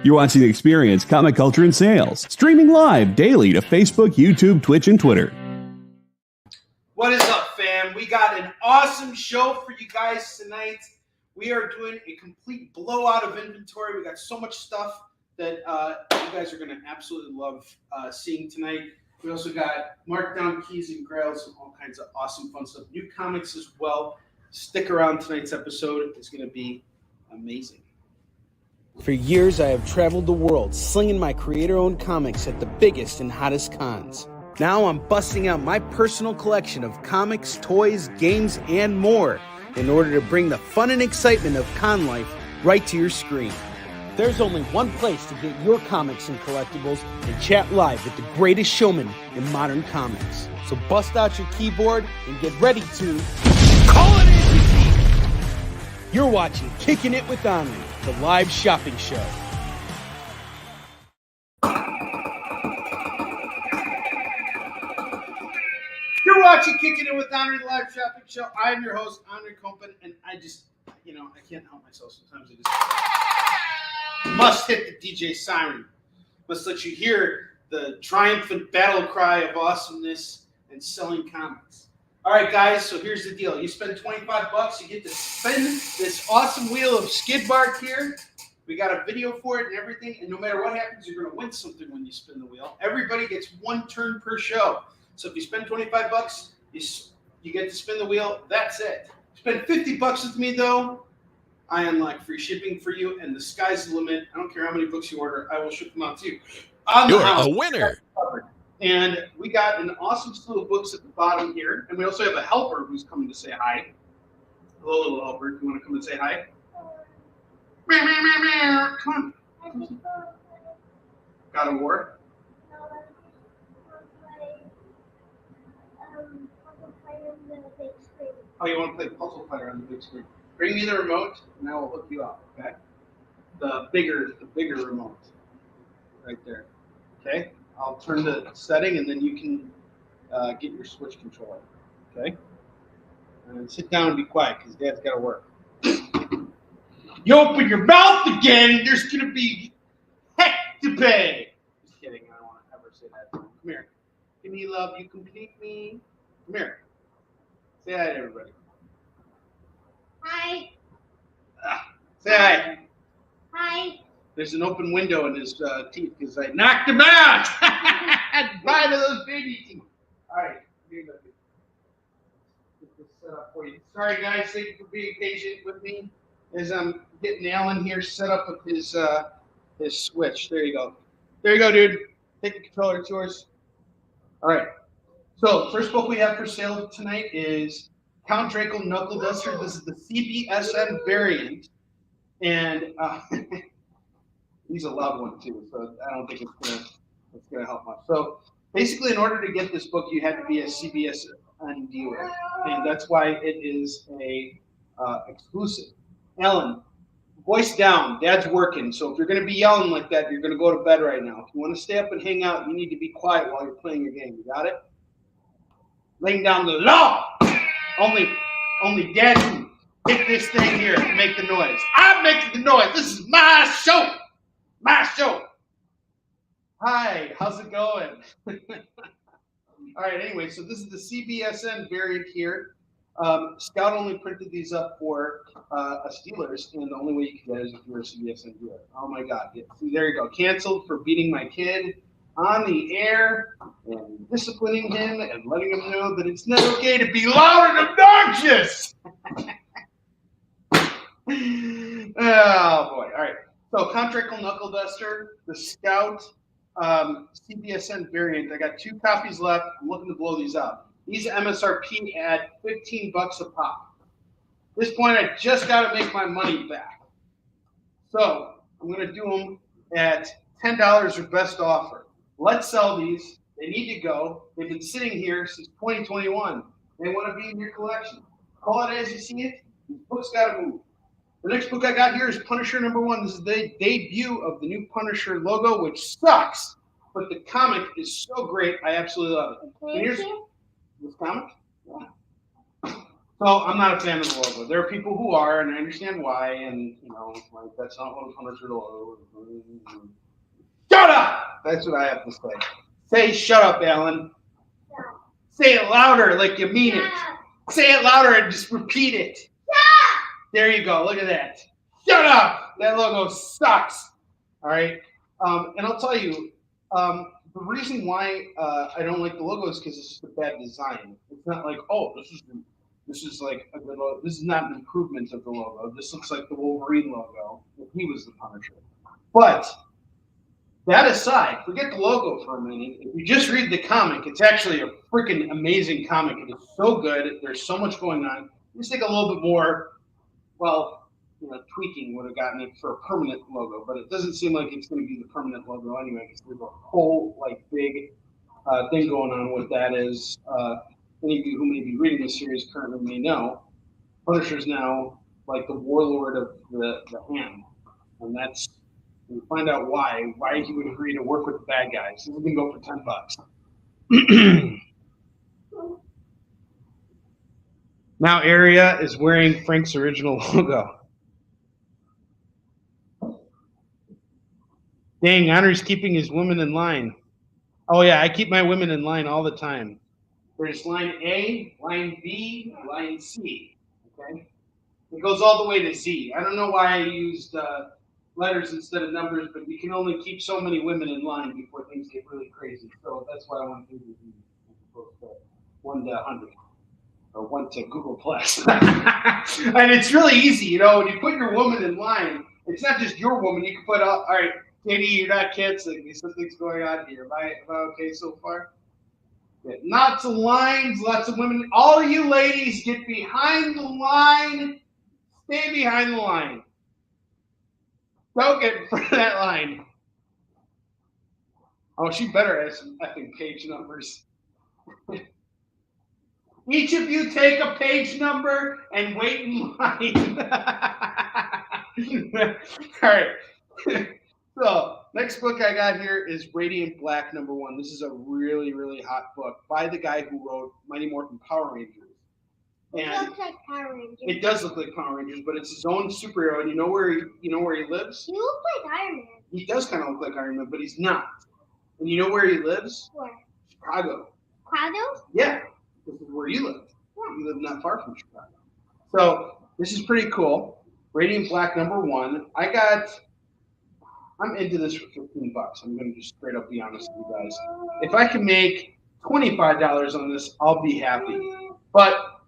You're watching Experience Comic Culture and Sales, streaming live daily to Facebook, YouTube, Twitch, and Twitter. What is up, fam? We got an awesome show for you guys tonight. We are doing a complete blowout of inventory. We got so much stuff that you guys are going to absolutely love seeing tonight. We also got markdown keys and grails and all kinds of awesome fun stuff. New comics as well. Stick around. Tonight's episode is going to be amazing. For years, I have traveled the world slinging my creator-owned comics at the biggest and hottest cons. Now I'm busting out my personal collection of comics, toys, games, and more in order to bring the fun and excitement of con life right to your screen. There's only one place to get your comics and collectibles and chat live with the greatest showman in modern comics. So bust out your keyboard and get ready to call it as you see it. You're watching Kickin It With Onrie, the live shopping show. You're watching Kickin It With Onrie, the live shopping show. I'm your host, Onrie Kompan, and I just, I can't help myself. Sometimes I just must hit the DJ siren. Must let you hear the triumphant battle cry of awesomeness and selling comics. All right, guys, so here's the deal. You spend $25, you get to spin this awesome wheel of skid mark here. We got a video for it and everything, and no matter what happens, you're going to win something when you spin the wheel. Everybody gets one turn per show. So if you spend $25, you get to spin the wheel. That's it. Spend $50 with me, though. I unlock free shipping for you, and the sky's the limit. I don't care how many books you order. I will ship them out to you. You're a winner. And we got an awesome slew of books at the bottom here. And we also have a helper who's coming to say hi. Hello, little helper. Do you want to come and say hi? Come on. Got a war? Oh, you want to play Puzzle Fighter on the big screen? Bring me the remote, and I will hook you up, okay? The bigger remote. Right there. Okay? I'll turn the setting, and then you can get your Switch controller. Okay? And sit down and be quiet, because Dad's got to work. You open your mouth again, there's going to be heck to pay. Just kidding. I don't want to ever say that. Come here. Give me love. You complete me. Come here. Say hi to everybody. Hi. Say hi. Hi. There's an open window in his teeth because I knocked him out. Bye to those baby teeth. All right. Here you go. Get this set up for you. Sorry, guys. Thank you for being patient with me as I'm getting Alan here set up with his Switch. There you go. There you go, dude. Take the controller. It's yours. All right. So, first book we have for sale tonight is Count Dracula Knuckle Duster. This is the CBSN variant, and he's a loud one too, so I don't think it's gonna help much. So, basically, in order to get this book, you had to be a CBSN dealer, and that's why it is a exclusive. Ellen, voice down. Dad's working, so if you're gonna be yelling like that, you're gonna go to bed right now. If you want to stay up and hang out, you need to be quiet while you're playing your game. You got it? Laying down the law. Only Dad can hit this thing here and make the noise. I'm making the noise. This is my show. My show. Hi, how's it going? All right, anyway, so this is the CBSN variant here. Scout only printed these up for us dealers, and the only way you can get it is if you're a CBSN dealer. Oh my God. Yeah, see, there you go. Canceled for beating my kid on the air and disciplining him and letting him know that it's not okay to be loud and obnoxious. Oh boy. All right. So Contractile Knuckle Duster, the Scout CBSN variant. I got 2 copies left. I'm looking to blow these out. These MSRP at $15 a pop. At this point, I just got to make my money back. So I'm going to do them at $10 or best offer. Let's sell these. They need to go. They've been sitting here since 2021. They want to be in your collection. Call it as you see it. These books got to move. The next book I got here is Punisher #1. This is the debut of the new Punisher logo, which sucks, but the comic is so great. I absolutely love it. And here's this comic. Yeah. So I'm not a fan of the logo. There are people who are, and I understand why. And like that's not what Punisher logo. Shut up! That's what I have to say. Say shut up, Alan. Say it louder, like you mean it. Say it louder and just repeat it. There you go. Look at that. Shut up! That logo sucks. All right. And I'll tell you, the reason why I don't like the logo is because it's just a bad design. It's not like, oh, this is like a good logo. This is not an improvement of the logo. This looks like the Wolverine logo if he was the Punisher. But that aside, forget the logo for a minute. If you just read the comic, it's actually a freaking amazing comic. It is so good. There's so much going on. Just think a little bit more, tweaking would have gotten it for a permanent logo, but it doesn't seem like it's going to be the permanent logo anyway, because there's a whole big thing going on with that. Is any of you who may be reading this series currently may know, Punisher's now like the warlord of the Hand, and that's we find out why he would agree to work with the bad guys. We can go for $10. Now Area is wearing Frank's original logo. Dang, Onrie's keeping his women in line. Oh yeah, I keep my women in line all the time. There's line A, line B, line C. Okay, it goes all the way to Z. I don't know why I used letters instead of numbers, but you can only keep so many women in line before things get really crazy. So that's why I want to do Z as opposed to 1 to 100 or 1 to Google Plus. And it's really easy, when you put your woman in line. It's not just your woman. You can put all right. Katie, you're not canceling me. Something's going on here. Am I okay so far? Yeah. Lots of lines, lots of women. All you ladies, get behind the line. Stay behind the line. Don't get in front of that line. Oh, she better have some effing page numbers. Each of you take a page number and wait in line. All right. So, next book I got here is Radiant Black #1. This is a really, really hot book by the guy who wrote Mighty Morphin Power Rangers. And it looks like Power Rangers. It does look like Power Rangers, but it's his own superhero. And you know where he lives? He looks like Iron Man. He does kind of look like Iron Man, but he's not. And you know where he lives? Where? Chicago. Chicago? Yeah, this is where you live. Yeah. You live not far from Chicago. So this is pretty cool. Radiant Black #1. I'm into this for $15. I'm going to just straight up be honest with you guys. If I can make $25 on this, I'll be happy. But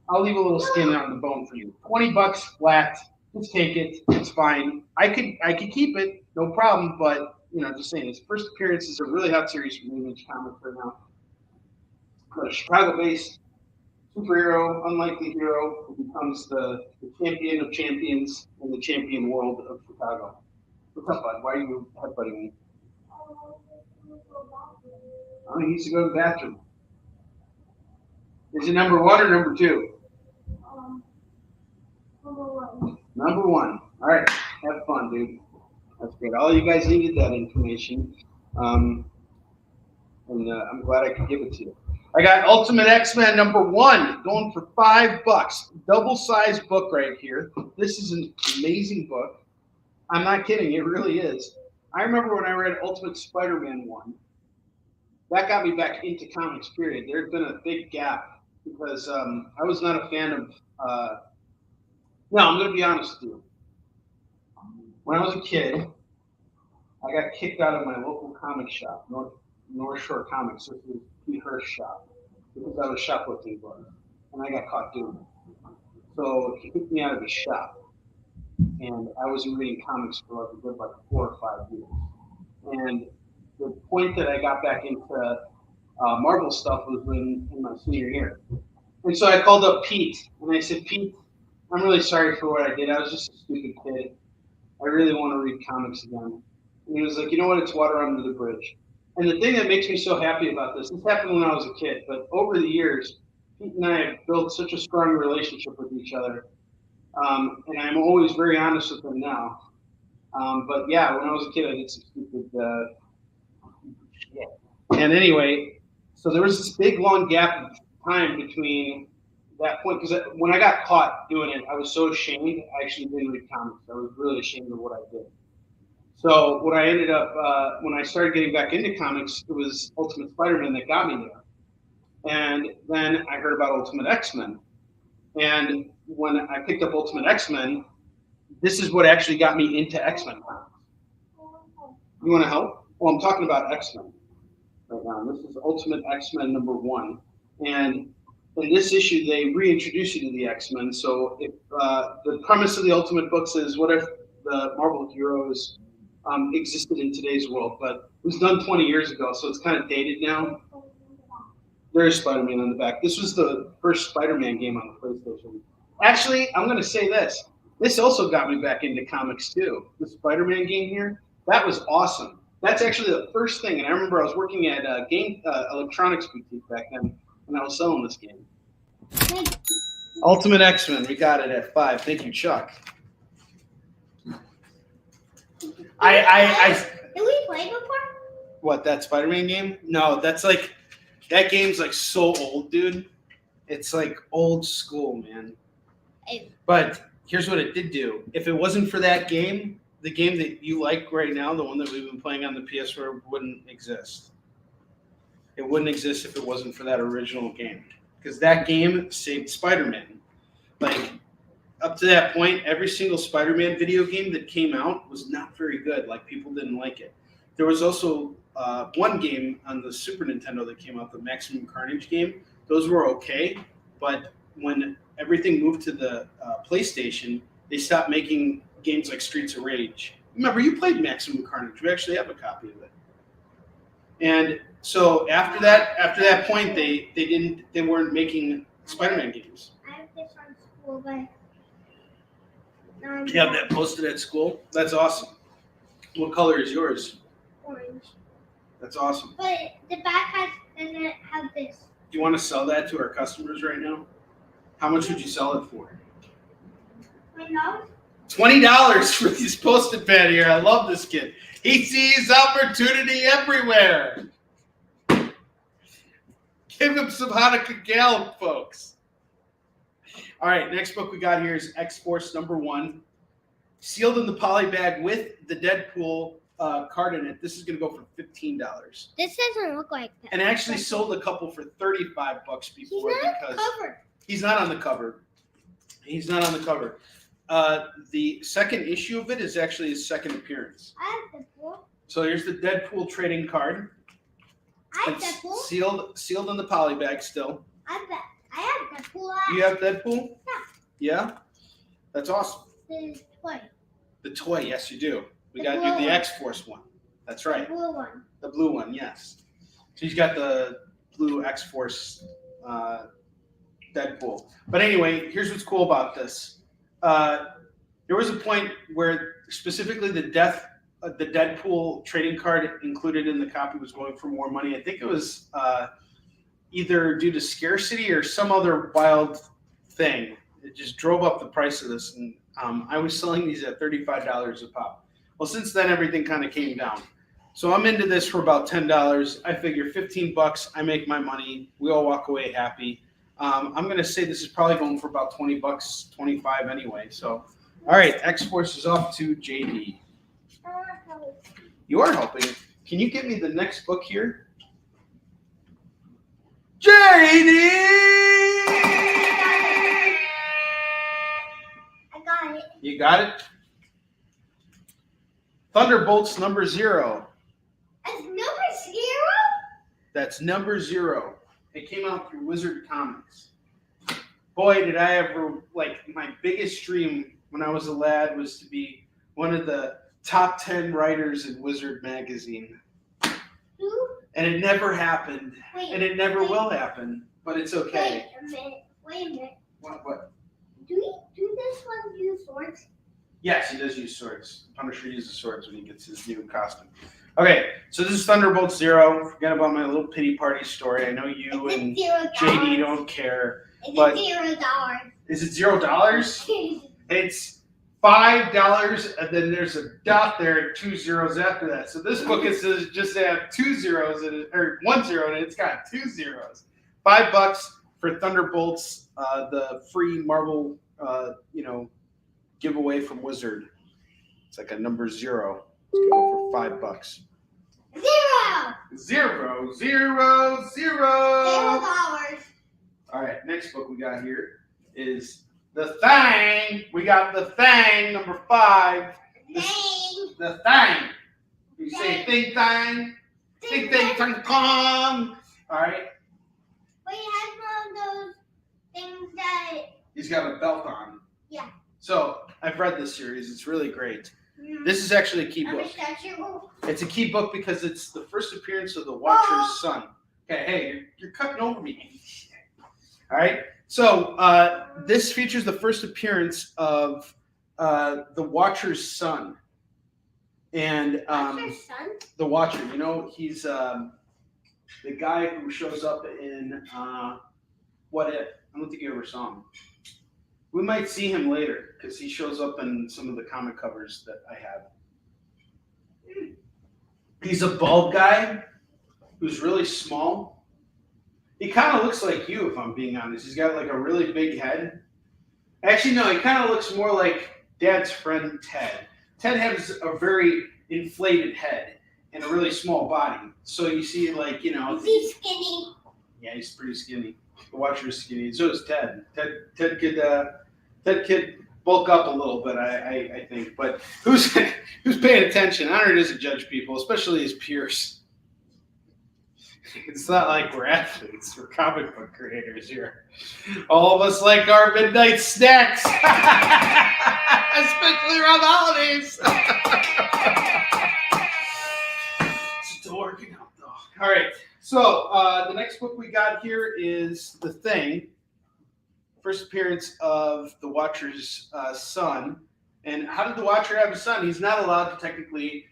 I'll leave a little skin on the bone for you. $20 flat. Just take it. It's fine. I could keep it, no problem. But just saying, its first appearance is a really hot series from Image Comics right now. A Chicago-based superhero, unlikely hero, who becomes the champion of champions in the champion world of Chicago. What's up, bud? Why are you headbutting me? Oh, he needs to go to the bathroom. Is it #1 or #2? #1. All right. Have fun, dude. That's great. All you guys needed that information. And I'm glad I could give it to you. I got Ultimate X-Men #1 going for $5. Double-sized book right here. This is an amazing book. I'm not kidding. It really is. I remember when I read Ultimate Spider-Man 1. That got me back into comics, period. There had been a big gap because I was not a fan of... No, I'm going to be honest with you. When I was a kid, I got kicked out of my local comic shop, North Shore Comics. This was Pete Hirsch's shop, because I was shoplifting books, and I got caught doing it. So he kicked me out of his shop. And I wasn't reading comics for a good 4 or 5 years. And the point that I got back into Marvel stuff was in my senior year. And so I called up Pete, and I said, Pete, I'm really sorry for what I did. I was just a stupid kid. I really want to read comics again. And he was like, you know what? It's water under the bridge. And the thing that makes me so happy about this happened when I was a kid, but over the years, Pete and I have built such a strong relationship with each other. And I'm always very honest with him now. But yeah, when I was a kid, I did some stupid shit. And anyway, so there was this big long gap of time between that point, because when I got caught doing it, I was so ashamed. I actually didn't read comics. I was really ashamed of what I did. So what I ended up, when I started getting back into comics, it was Ultimate Spider-Man that got me there. And then I heard about Ultimate X-Men. And when I picked up Ultimate X-Men, this is what actually got me into X-Men comics. You want to help? Well, I'm talking about X-Men right now. This is Ultimate X-Men #1. And in this issue, they reintroduce you to the X-Men. So if the premise of the Ultimate books is what if the Marvel heroes existed in today's world, but it was done 20 years ago, so it's kind of dated now. There's Spider-Man on the back. This was the first Spider-Man game on the PlayStation. Actually, I'm going to say this. This also got me back into comics too. The Spider-Man game here, that was awesome. That's actually the first thing. And I remember I was working at a game electronics boutique back then when I was selling this game. Ultimate X-Men, we got it at 5. Thank you, Chuck. Did we play before? What, that Spider-Man game? No, that's like, that game's like so old, dude. It's like old school, man. But here's what it did do. If it wasn't for that game, the game that you like right now, the one that we've been playing on the PS4, wouldn't exist. It wouldn't exist if it wasn't for that original game. Because that game saved Spider-Man. Like, up to that point, every single Spider-Man video game that came out was not very good. Like, people didn't like it. There was also one game on the Super Nintendo that came out, the Maximum Carnage game. Those were okay, but when everything moved to the PlayStation, they stopped making games like Streets of Rage. Remember, you played Maximum Carnage. We actually have a copy of it. And so after that point, they weren't making Spider-Man games. I have this on school, but You have that posted at school? That's awesome. What color is yours? orange. That's awesome. But the back doesn't have this. Do you want to sell that to our customers right now? How much would you sell it for? $20? $20 for this posted pad here. I love this kid. He sees opportunity everywhere. Give him some Hanukkah Gal, folks. All right, next book we got here is X-Force #1. Sealed in the poly bag with the Deadpool card in it. This is going to go for $15. This doesn't look like that. And I actually sold a couple for $35 before because he's not on the cover. He's not on the cover. The second issue of it is actually his second appearance. I have Deadpool. So here's the Deadpool trading card. I have It's Deadpool. sealed in the poly bag still. I have Deadpool. You have Deadpool? Yeah. Yeah? That's awesome. The toy. The toy, yes you do. We The got blue you the one. X-Force one. That's right. The blue one. The blue one, yes. So he's got the blue X-Force Deadpool. But anyway, here's what's cool about this. There was a point where specifically the Deadpool trading card included in the copy was going for more money. I think it was either due to scarcity or some other wild thing. It just drove up the price of this. And I was selling these at $35 a pop. Well, since then, everything kind of came down. So I'm into this for about $10. I figure $15, I make my money. We all walk away happy. I'm going to say this is probably going for about $20, 25 anyway. So, all right, X-Force is off to JD. You are helping. Can you get me the next book here? JD! I got it. You got it? Thunderbolts #0. That's number 0? That's #0. It came out through Wizard Comics. Boy, did I ever, my biggest dream when I was a lad was to be one of the top 10 writers in Wizard magazine. Who? And it never happened. And it never will happen. But it's okay. Wait a minute. What? Do this one use swords? Yes, he does use swords. Punisher uses swords when he gets his new costume. Okay, so this is Thunderbolts 0. Forget about my little pity party story. I know you and JD don't care. It's but $0. Is it $0? It's $5, and then there's a dot there and 2 zeros after that. So this book is just have 2 zeros in it, or 1 0, and it's got 2 zeros. $5 for Thunderbolts, the free Marvel, giveaway from Wizard. It's like a number 0. It's gonna go for $5. 0. $0. All right, next book we got here is The Thing. We got The Thing, number 5. The Thing. You say Thing Thang, Thing Thing Tang Kong. All right. Wait, has one of those things that. He's got a belt on. Yeah. So I've read this series. It's really great. This is actually a key book. It's a key book because it's the first appearance of the Watcher's son. Okay, hey, you're cutting over me. All right. So this features the first appearance of the Watcher's son. And Watcher's son? the Watcher, he's the guy who shows up in What If. I don't think you ever saw him. We might see him later because he shows up in some of the comic covers that I have. He's a bald guy who's really small. He kind of looks like you, if I'm being honest. He's got like a really big head. Actually, no, he kind of looks more like Dad's friend Ted. Ted has a very inflated head and a really small body. So you see, Is he skinny? Yeah, he's pretty skinny. The Watcher's skinny. So is Ted. Ted could bulk up a little bit, I think. But who's paying attention? Onrie doesn't judge people, especially his peers. It's not like we're athletes. We're comic book creators here. All of us like our midnight snacks, especially around the holidays. Still working out, though. All right. So the next book we got here is The Thing. First appearance of the Watcher's son. And how did the Watcher have a son? He's not allowed to technically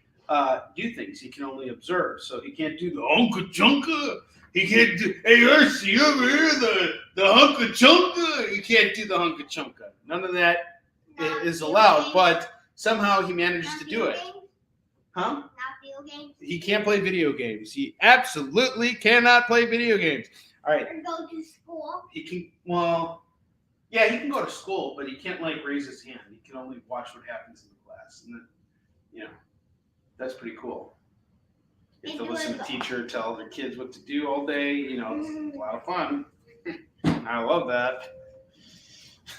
do things. He can only observe. So he can't do the hunka chunka. He can't do, hey, Ursi, over here, the hunka chunka. He can't do the hunka chunka. None of that is allowed. But somehow he manages to do it. Huh? Not video games. He can't play video games. He absolutely cannot play video games. All right. Or go to school. He can, well, yeah, he can go to school, but he can't like raise his hand. He can only watch what happens in the class. And then, that's pretty cool. You have to listen to teacher tell their kids what to do all day. It's a lot of fun. I love that.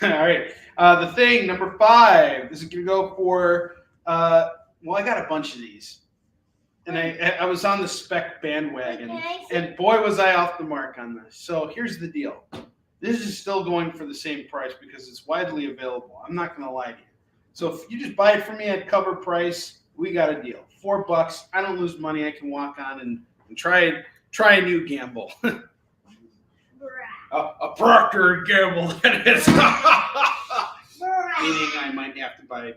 All right. The Thing, number 5. This is going to go for, I got a bunch of these. And I was on the spec bandwagon. And boy, was I off the mark on this. So here's the deal. This is still going for the same price because it's widely available. I'm not going to lie to you. So if you just buy it from me at cover price, we got a deal. $4. I don't lose money. I can walk on and try a new gamble. a Procter & Gamble, that is. Meaning I might have to buy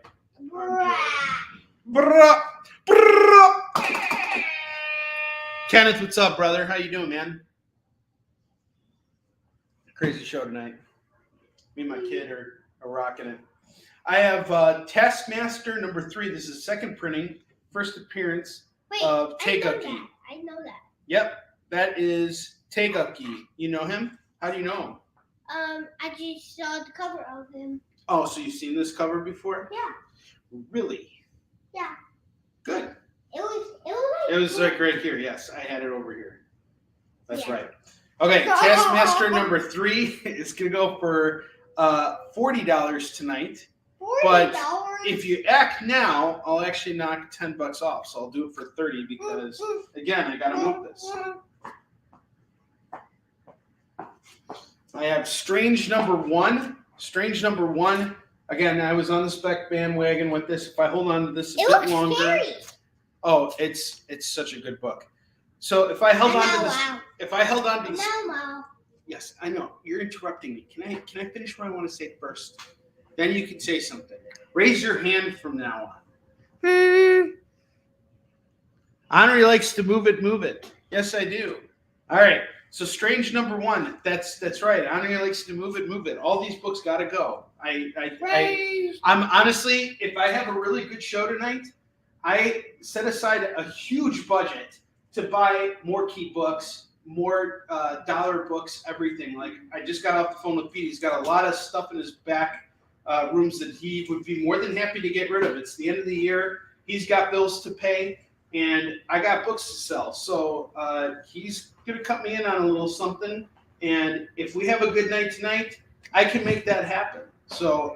Kenneth, what's up, brother? How you doing, man? Crazy show tonight. Me and my kid are rocking it. I have Taskmaster number 3. This is second printing, first appearance of Taegaki. I know that. Yep, that is Taegaki. You know him? How do you know him? I just saw the cover of him. Oh, so you've seen this cover before? Yeah. Really? Yeah. Good. It was like right here. Yes, I had it over here. That's Yeah. right. Okay, Taskmaster number 3 is gonna go for $40 tonight. $40. But if you act now, I'll actually knock $10 off. So I'll do it for $30 because again, I gotta move this. I have Strange number 1. Strange number 1. Again, I was on the spec bandwagon with this. If I hold on to this a bit longer. Scary. Oh, it's such a good book. So if I held on to this, if I held on to this, yes, I know you're interrupting me. Can I finish what I want to say first? Then you can say something. Raise your hand from now on. Onrie likes to move it. Yes, I do. All right. So Strange number 1. That's right. Onrie likes to move it. All these books got to go. I'm honestly, if I have a really good show tonight, I set aside a huge budget to buy more key books more dollar books, everything. Like I just got off the phone with Pete. He's got a lot of stuff in his back rooms that he would be more than happy to get rid of. It's the end of the year. He's got bills to pay, and I got books to sell. So he's going to cut me in on a little something. And if we have a good night tonight, I can make that happen. So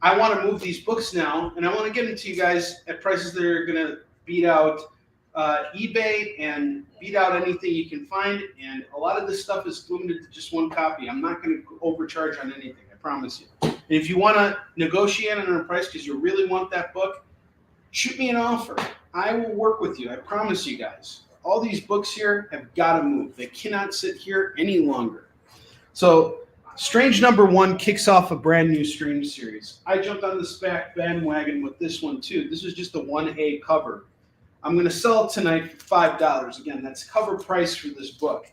I want to move these books now, and I want to get them to you guys at prices that are going to beat out eBay and beat out anything you can find. And a lot of this stuff is limited to just one copy. I'm not going to overcharge on anything, I promise you. And if you want to negotiate on a price because you really want that book, shoot me an offer. I will work with you. I promise you guys. All these books here have got to move. They cannot sit here any longer. So Strange number 1 kicks off a brand new Strange series. I jumped on the SPAC bandwagon with this one too. This is just a 1A cover. I'm going to sell it tonight for $5. Again, that's cover price for this book.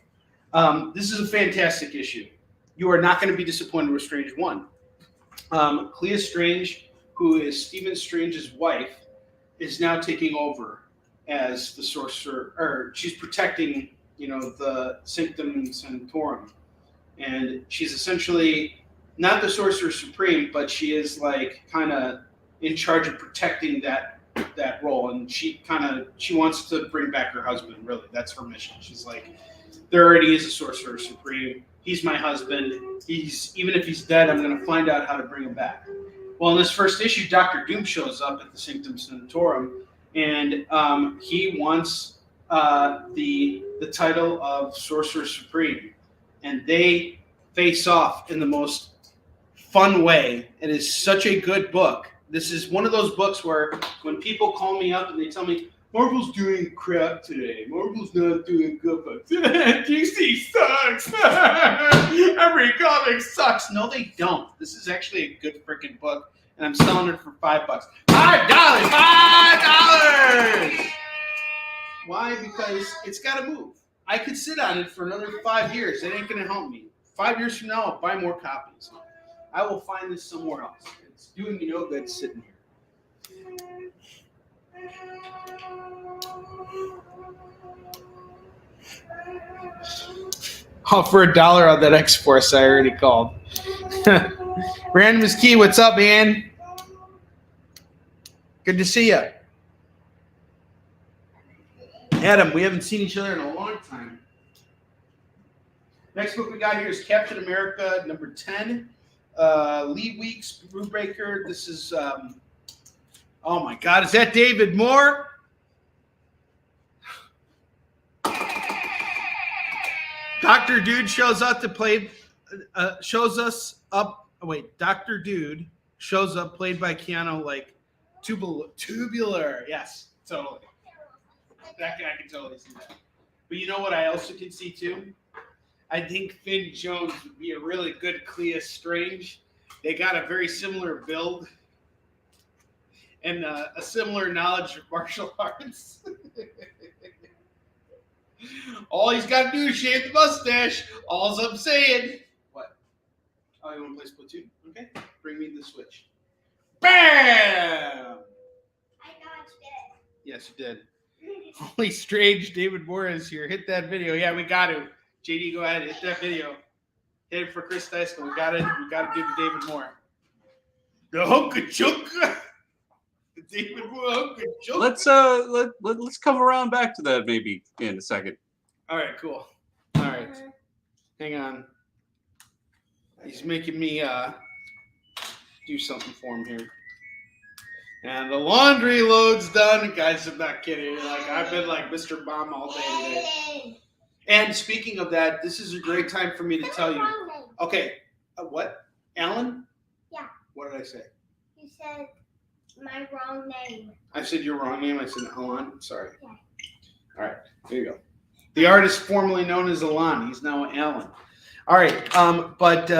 This is a fantastic issue. You are not going to be disappointed with Strange 1. Clea Strange, who is Stephen Strange's wife, is now taking over as the sorcerer, or she's protecting, the Sanctum Sanctorum. And she's essentially not the Sorcerer Supreme, but she is like kind of in charge of protecting that role. And she wants to bring back her husband, really. That's her mission. She's like, there already is a Sorcerer Supreme. He's my husband. Even if he's dead, I'm going to find out how to bring him back. Well, in this first issue, Dr. Doom shows up at the Sanctum Sanctorum, and he wants the title of Sorcerer Supreme. And they face off in the most fun way. It is such a good book. This is one of those books where when people call me up and they tell me, Marvel's doing crap today. Marvel's not doing good books. DC sucks. Every comic sucks. No, they don't. This is actually a good freaking book, and I'm selling it for $5. $5! $5! Why? Because it's got to move. I could sit on it for another 5 years. It ain't going to help me. 5 years from now, I'll buy more copies. I will find this somewhere else. It's doing me no good sitting here. Oh, for $1 on that X-Force I already called. Random's Key, what's up, man? Good to see you. Adam, we haven't seen each other in a long time. Next book we got here is Captain America number 10. Lee Weeks, Brubaker. This is, oh my God, is that David Moore? Dr. Dude shows up to play, Dr. Dude shows up, played by Keanu, like, tubular. Yes, totally. I can totally see that. But you know what I also can see too? I think Finn Jones would be a really good Clea Strange. They got a very similar build and a similar knowledge of martial arts. All he's got to do is shave the mustache. All's I'm saying. What? Oh, you want to play Splatoon? Okay. Bring me the Switch. Bam! I dodged it. Yes, you did. Holy Strange, David Moore is here. Hit that video. Yeah, we got to. JD, go ahead. Hit that video. Hit it for Chris Dyson. We got to do the David Moore. The Hunka Chunka. The David Moore Hunka Chunka. Let's come around back to that maybe in a second. All right, cool. All right. Hang on. He's making me do something for him here. And the laundry load's done. Guys, I'm not kidding. Like, I've been like Mr. Bomb all day today. And speaking of that, this is a great time for me to tell you. Okay, what? Alan? Yeah. What did I say? You said my wrong name. I said your wrong name. I said Alan. Sorry. Yeah. All right, there you go. The artist formerly known as Alan. He's now Alan. All right, but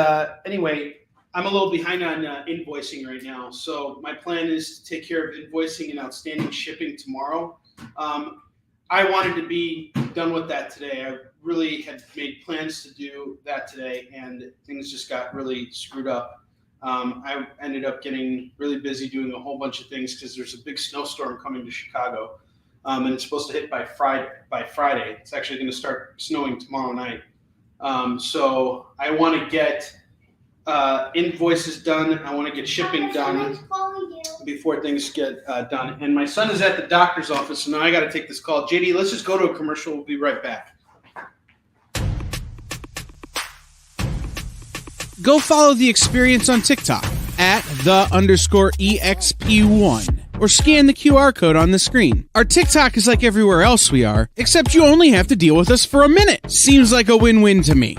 anyway, I'm a little behind on invoicing right now. So my plan is to take care of invoicing and outstanding shipping tomorrow. I wanted to be done with that today. I really had made plans to do that today, and things just got really screwed up. I ended up getting really busy doing a whole bunch of things because there's a big snowstorm coming to Chicago. and it's supposed to hit by Friday. It's actually going to start snowing tomorrow night. So I want to get invoices done. I want to get shipping done before things get done. And my son is at the doctor's office, so now I got to take this call. JD, let's just go to a commercial. We'll be right back. Go follow the experience on TikTok at @the_EXP1 or scan the QR code on the screen. Our TikTok is like everywhere else we are, except you only have to deal with us for a minute. Seems like a win-win to me.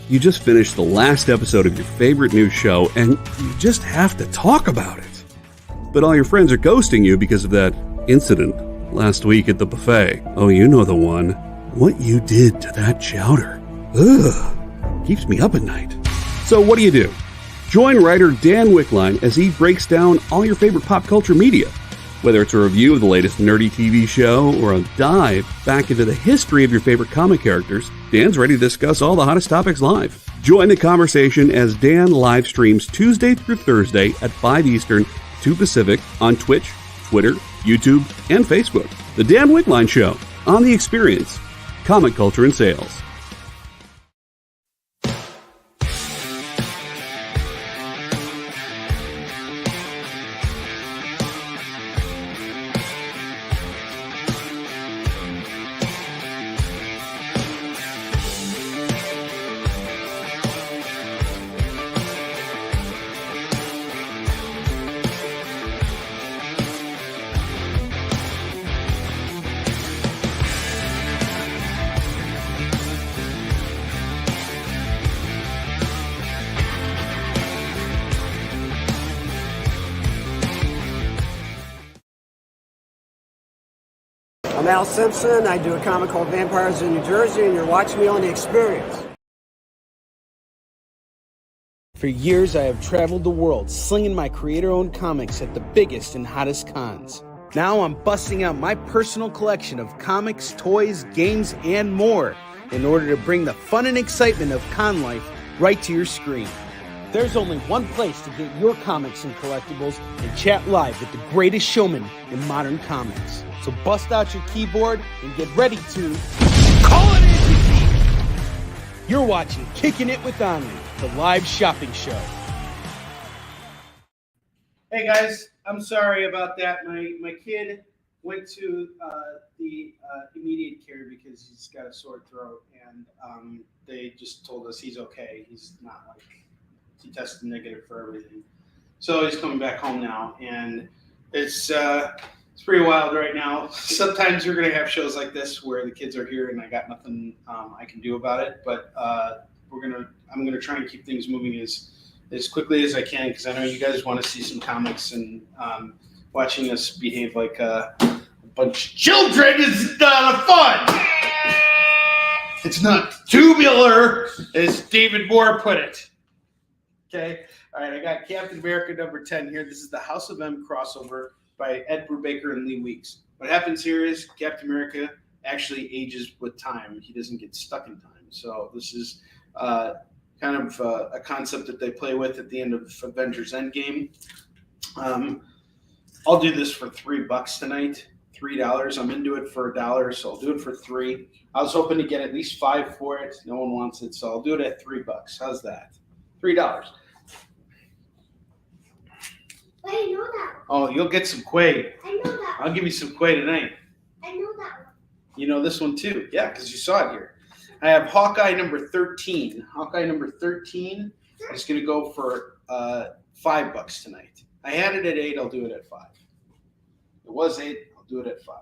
You just finished the last episode of your favorite new show, and you just have to talk about it. But all your friends are ghosting you because of that incident last week at the buffet. Oh, you know the one. What you did to that chowder. Ugh. Keeps me up at night. So what do? Join writer Dan Wickline as he breaks down all your favorite pop culture media. Whether it's a review of the latest nerdy TV show or a dive back into the history of your favorite comic characters, Dan's ready to discuss all the hottest topics live. Join the conversation as Dan live streams Tuesday through Thursday at 5 Eastern, 2 Pacific on Twitch, Twitter, YouTube, and Facebook. The Dan Wickline Show on The Experience, Comic Culture and Sales. I'm Al Simpson. I do a comic called Vampires in New Jersey, and you're watching me on The Experience. For years, I have traveled the world slinging my creator-owned comics at the biggest and hottest cons. Now I'm busting out my personal collection of comics, toys, games, and more in order to bring the fun and excitement of con life right to your screen. There's only one place to get your comics and collectibles and chat live with the greatest showman in modern comics. So bust out your keyboard and get ready to call it in. You're watching Kickin It With Onrie, the live shopping show. Hey guys, I'm sorry about that. My kid went to the immediate care because he's got a sore throat, and they just told us he's okay. He's not like, he tested negative for everything. So he's coming back home now, and it's pretty wild right now. Sometimes you're going to have shows like this where the kids are here and I got nothing I can do about it, but I'm going to try and keep things moving as quickly as I can, because I know you guys want to see some comics, and watching us behave like a bunch of children is not fun. It's not tubular, as David Moore put it. Okay. All right. I got Captain America number 10 here. This is the House of M crossover by Ed Brubaker and Lee Weeks. What happens here is Captain America actually ages with time. He doesn't get stuck in time. So this is kind of a concept that they play with at the end of Avengers Endgame. I'll do this for $3 tonight. $3. I'm into it for $1, so I'll do it for $3. I was hoping to get at least $5 for it. No one wants it, so I'll do it at $3. How's that? $3. I didn't know that. Oh, you'll get some Quaid. I know that. I'll give you some Quaid tonight. I know that one. You know this one too. Yeah, because you saw it here. I have Hawkeye number 13. Hawkeye number 13 is going to go for $5 tonight. I had it at 8. I'll do it at 5. It was 8. I'll do it at 5.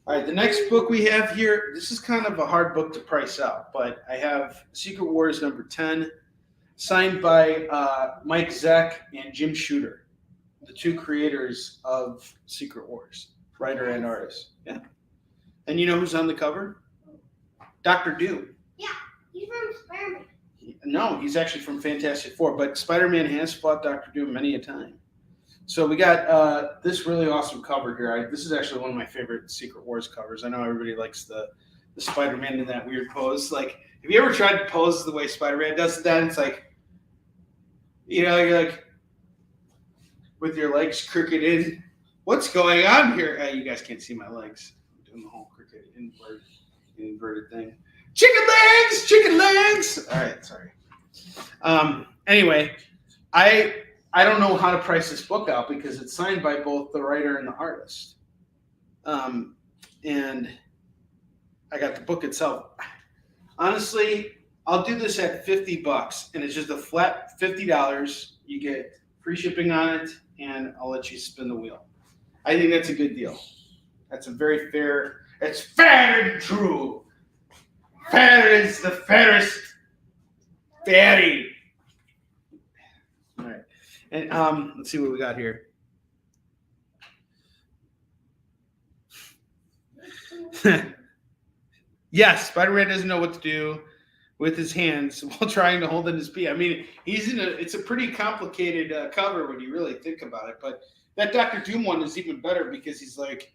All right, the next book we have here, this is kind of a hard book to price out, but I have Secret Wars number 10, signed by Mike Zeck and Jim Shooter, the two creators of Secret Wars, writer and artist. Yeah. And you know who's on the cover? Dr. Doom. Yeah, he's from Spider-Man. No, he's actually from Fantastic Four, but Spider-Man has fought Dr. Doom many a time. So we got this really awesome cover here. This is actually one of my favorite Secret Wars covers. I know everybody likes the Spider-Man in that weird pose. Like, Have you ever tried to pose the way Spider-Man does that? It's like, you're like with your legs crooked in. What's going on here? You guys can't see my legs. I'm doing the whole crooked inverted thing. Chicken legs. All right, sorry. Anyway, I don't know how to price this book out because it's signed by both the writer and the artist. And I got the book itself. Honestly, I'll do this at $50, and it's just a flat $50. You get free shipping on it, and I'll let you spin the wheel. I think that's a good deal. That's a very fair. It's fair and true. Fair is the fairest fatty. All right, and let's see what we got here. Yes, Spider-Man doesn't know what to do with his hands while trying to hold in his pee. I mean, it's a pretty complicated cover when you really think about it. But that Dr. Doom one is even better because he's like,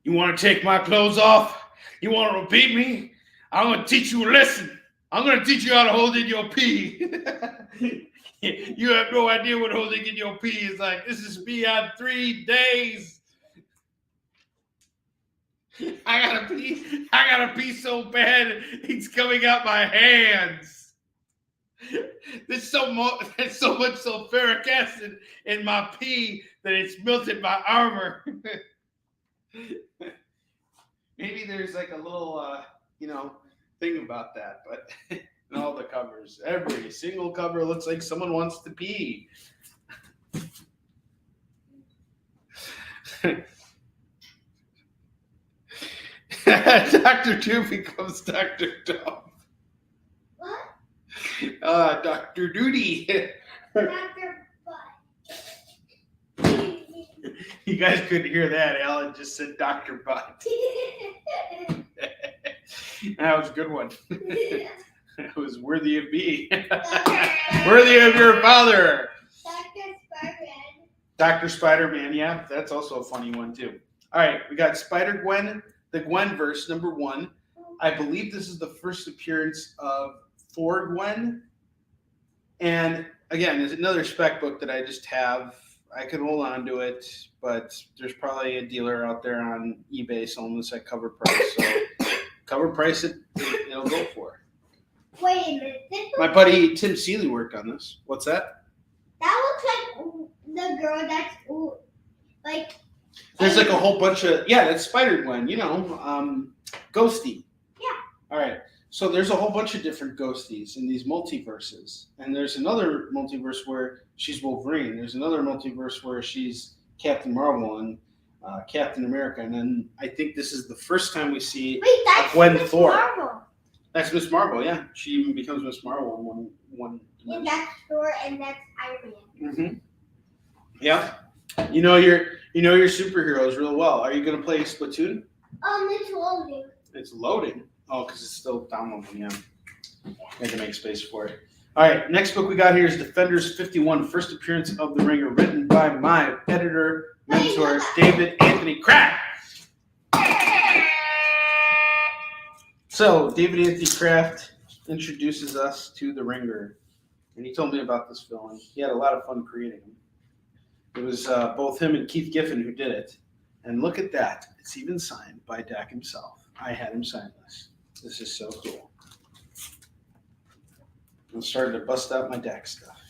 you want to take my clothes off? You want to beat me? I'm going to teach you a lesson. I'm going to teach you how to hold in your pee. You have no idea what holding in your pee is like. This is me on 3 days. I gotta pee so bad it's coming out my hands. There's so much sulfuric acid in my pee that it's melted my armor. Maybe there's like a little thing about that, but in all the covers, every single cover looks like someone wants to pee. Dr. Doom becomes Dr. Dumb. What? Dr. Duty. Dr. Butt. You guys couldn't hear that. Alan just said Dr. Butt. That was a good one. That was worthy of me. Worthy of your father. Dr. Spider-Man. Dr. Spider-Man, yeah, that's also a funny one too. All right, we got Spider-Gwen, the Gwen verse, number 1. I believe this is the first appearance of For Gwen. And again, there's another spec book that I just have. I could hold on to it, but there's probably a dealer out there on eBay selling this at cover price. So cover price it'll go for. Wait a minute. My buddy Tim Seeley worked on this. What's that? That looks like the girl that's like. There's like a whole bunch of that's Spider-Gwen, Ghosty. Yeah. All right. So there's a whole bunch of different Ghosties in these multiverses. And there's another multiverse where she's Wolverine. There's another multiverse where she's Captain Marvel and Captain America. And then I think this is the first time we see Gwen Miss Thor. Marvel. That's Miss Marvel, yeah. She even becomes Miss Marvel in one And that's Thor and that's Iron Man. Mm-hmm. Yeah. You know your superheroes real well. Are you going to play Splatoon? It's loading. It's loading. Oh, because it's still downloading, yeah. You have to make space for it. All right, next book we got here is Defenders 51, first appearance of the Ringer, written by my editor, mentor, David Anthony Kraft. So, David Anthony Kraft introduces us to the Ringer, and he told me about this villain. He had a lot of fun creating him. It was both him and Keith Giffen who did it. And look at that. It's even signed by Dak himself. I had him sign this. This is so cool. I'm starting to bust out my Dak stuff.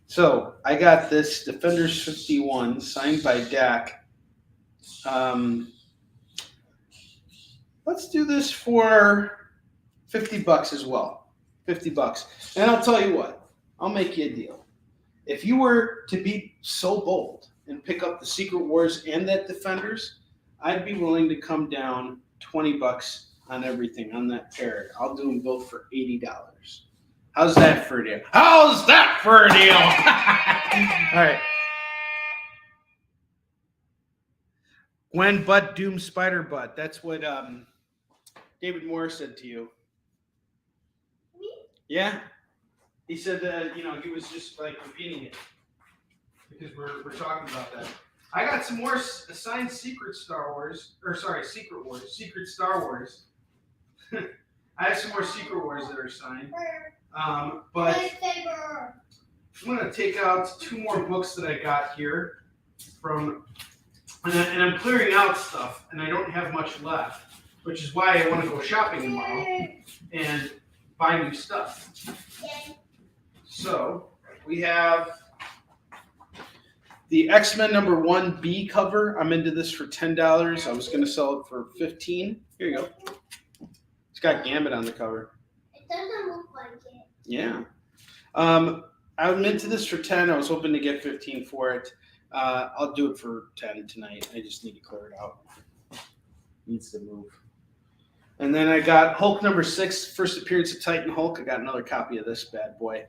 So I got this Defenders 51 signed by Dak. Let's do this for $50 as well. $50. And I'll tell you what. I'll make you a deal. If you were to be so bold and pick up the Secret Wars and that Defenders, I'd be willing to come down $20 on everything on that pair. I'll do them both for $80. How's that for a deal? How's that for a deal? All right. Gwen Butt, Doom Spider Butt. That's what David Moore said to you. Me? Yeah. He said that, he was just like repeating it because we're talking about that. I got some more assigned Secret Star Wars. I have some more Secret Wars that are signed. But Lightsaber. I'm going to take out 2 more books that I got here from, and I'm clearing out stuff, and I don't have much left, which is why I want to go shopping tomorrow and buy new stuff. So we have the X-Men number 1B cover. I'm into this for $10. I was going to sell it for $15. Here you go. It's got Gambit on the cover. It doesn't look like it. Yeah. I'm into this for 10. I was hoping to get 15 for it. I'll do it for 10 tonight. I just need to clear it out. Needs to move. And then I got Hulk number 6, first appearance of Titan Hulk. I got another copy of this bad boy.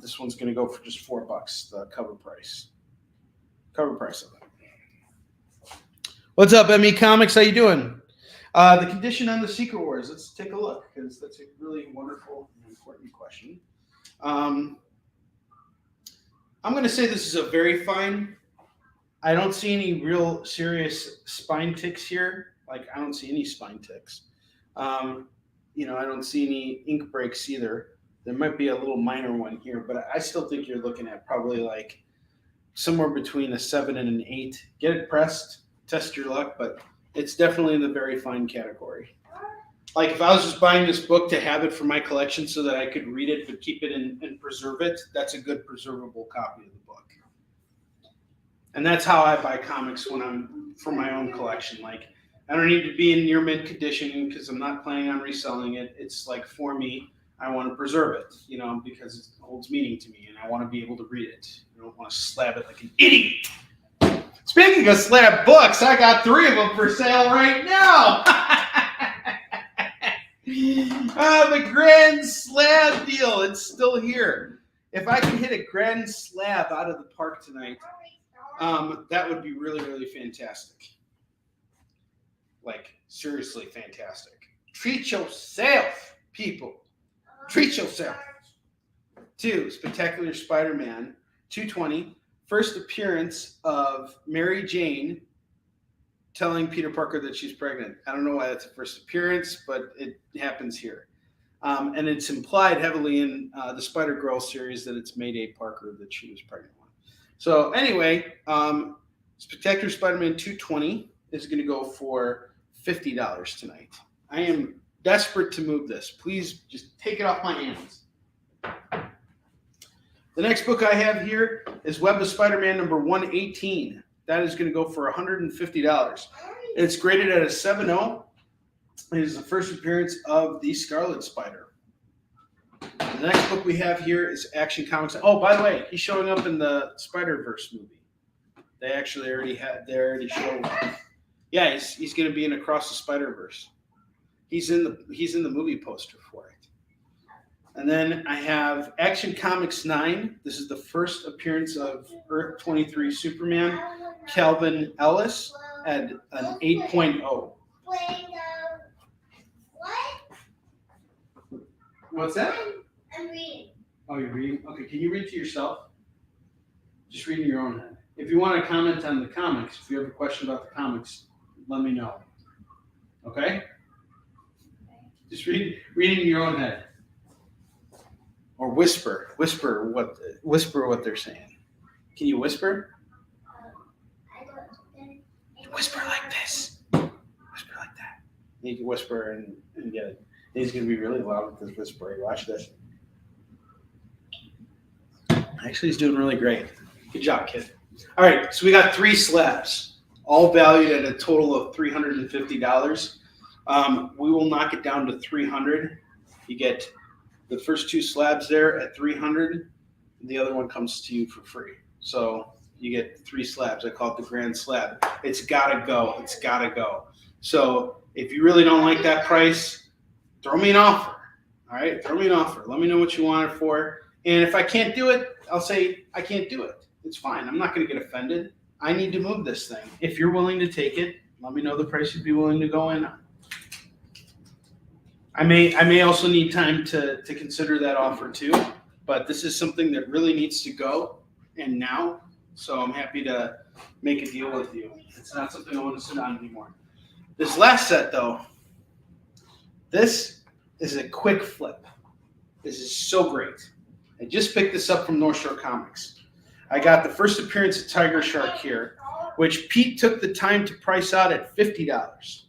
This one's going to go for just $4, the cover price. Cover price of it. What's up, ME Comics? How you doing? The condition on the Secret Wars. Let's take a look, because that's a really wonderful and important question. I'm going to say this is a very fine. I don't see any real serious spine ticks here. Like, I don't see any spine ticks. I don't see any ink breaks either. There might be a little minor one here, but I still think you're looking at probably like somewhere between a 7 and an 8. Get it pressed, test your luck, but it's definitely in the very fine category. Like, if I was just buying this book to have it for my collection so that I could read it but keep it and preserve it, that's a good preservable copy of the book. And that's how I buy comics when I'm for my own collection. Like, I don't need to be in near mint condition because I'm not planning on reselling it. It's like, for me, I want to preserve it, because it holds meaning to me and I want to be able to read it. I don't want to slab it like an idiot. Speaking of slab books, I got 3 of them for sale right now. The Grand Slab deal. It's still here. If I can hit a Grand Slab out of the park tonight, that would be really, really fantastic. Like, seriously fantastic. Treat yourself, people. Treat yourself. 2, Spectacular Spider-Man, 220. First appearance of Mary Jane telling Peter Parker that she's pregnant. I don't know why that's a first appearance, but it happens here. And it's implied heavily in the Spider-Girl series that it's Mayday Parker that she was pregnant with. So anyway, Spectacular Spider-Man 220 is going to go for $50 tonight. I am desperate to move this. Please just take it off my hands. The next book I have here is Web of Spider-Man number 118. That is going to go for $150. It's graded at a 7.0. It is the first appearance of the Scarlet Spider. The next book we have here is Action Comics. Oh, by the way, he's showing up in the Spider-Verse movie. They actually already showed. Yeah, he's going to be in Across the Spider-Verse. He's in the movie poster for it. And then I have Action Comics 9. This is the first appearance of Earth 23 Superman, Calvin Ellis, at an 8.0. What's that? I'm reading. Oh, you're reading? Okay, can you read to yourself? Just read in your own head. If you want to comment on the comics, if you have a question about the comics, let me know. Okay? Just read in your own head. Or whisper what they're saying. Can you whisper? Whisper like this. Whisper like that. You can whisper and get it. He's going to be really loud with this whispering. Watch this. Actually, he's doing really great. Good job, kid. All right, so we got 3 slabs, all valued at a total of $350. We will knock it down to $300. You get the first 2 slabs there at $300. The other one comes to you for free. So you get 3 slabs. I call it the Grand Slab. It's gotta go. It's gotta go. So if you really don't like that price, throw me an offer. All right, throw me an offer. Let me know what you want it for. And if I can't do it, I'll say I can't do it. It's fine. I'm not going to get offended. I need to move this thing. If you're willing to take it, let me know the price you'd be willing to go in on. I may also need time to consider that offer too, but this is something that really needs to go and now. So I'm happy to make a deal with you. It's not something I want to sit on anymore. This last set though, this is a quick flip. This is so great. I just picked this up from North Shore Comics. I got the first appearance of Tiger Shark here, which Pete took the time to price out at $50.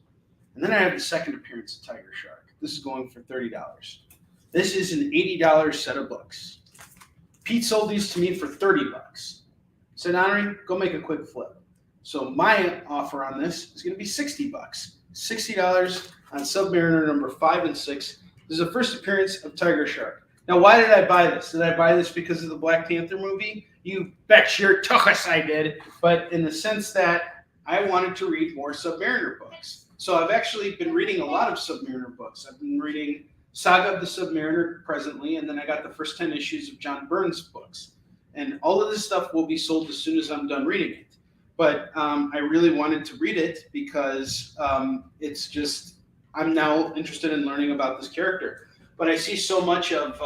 And then I have the second appearance of Tiger Shark. This is going for $30. This is an $80 set of books. Pete sold these to me for $30. Said, Onrie, go make a quick flip. So my offer on this is going to be $60. $60 on Submariner number 5 and 6. This is the first appearance of Tiger Shark. Now, why did I buy this? Did I buy this because of the Black Panther movie? You bet your tuchus I did. But in the sense that I wanted to read more Submariner books. So I've actually been reading a lot of Submariner books. I've been reading Saga of the Submariner presently, and then I got the first 10 issues of John Byrne's books. And all of this stuff will be sold as soon as I'm done reading it. But I really wanted to read it because it's just, I'm now interested in learning about this character. But I see so much of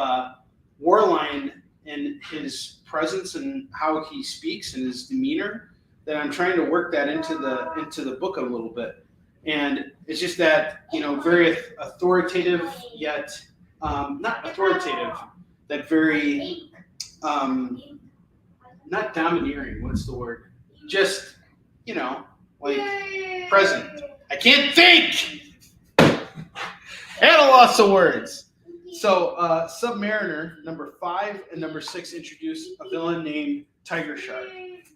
Warline and his presence and how he speaks and his demeanor that I'm trying to work that into the book a little bit. And it's just that, very authoritative, yet not authoritative, that very, not domineering, what's the word? Just, like present. I can't think! And a loss of words. So Submariner, number 5 and number 6 introduce a villain named Tiger Shark.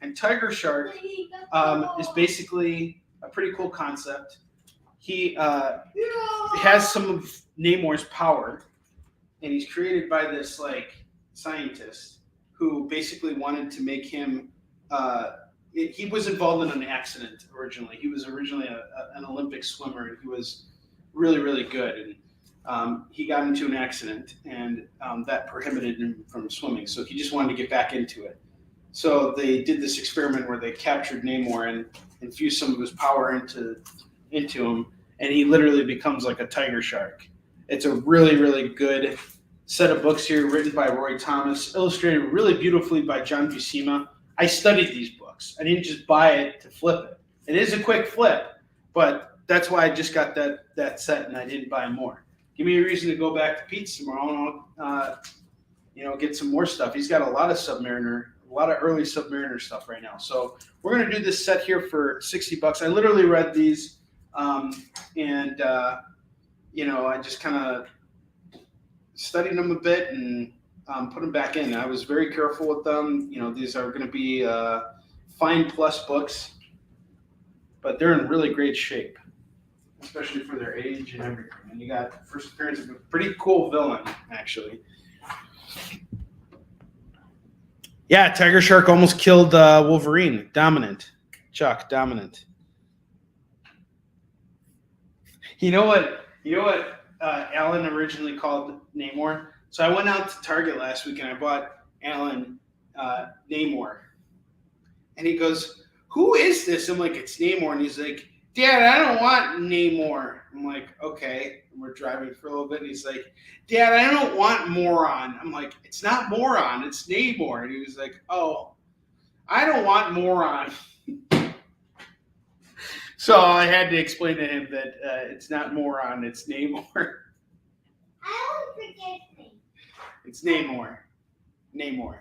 And Tiger Shark is basically a pretty cool concept. He has some of Namor's power, and he's created by this scientist who basically wanted to make him. He was involved in an accident originally. He was originally an Olympic swimmer, and he was really, really good. And he got into an accident, and that prohibited him from swimming. So he just wanted to get back into it. So they did this experiment where they captured Namor and infused some of his power into him, and he literally becomes like a tiger shark. It's a really, really good set of books here, written by Roy Thomas, illustrated really beautifully by John Buscema. I studied these books. I didn't just buy it to flip it. It is a quick flip, but that's why I just got that set and I didn't buy more. Give me a reason to go back to Pete's tomorrow and get some more stuff. He's got a lot of Submariner, a lot of early Submariner stuff right now. So we're going to do this set here for $60. I literally read these I just kind of studied them a bit and put them back in. I was very careful with them. These are going to be fine plus books, but they're in really great shape, especially for their age and everything. And you got the first appearance of a pretty cool villain, actually. Yeah, Tiger Shark almost killed Wolverine. Dominant. Chuck, dominant. You know what Alan originally called Namor? So I went out to Target last week and I bought Alan Namor. And he goes, "Who is this?" I'm like, "It's Namor." And he's like, "Dad, I don't want Namor." I'm like, "Okay." And we're driving for a little bit and he's like, "Dad, I don't want Moron." I'm like, "It's not Moron, it's Namor." And he was like, "Oh, I don't want Moron." So I had to explain to him that it's not Moron, it's Namor. I always forget things. It's Namor. Namor.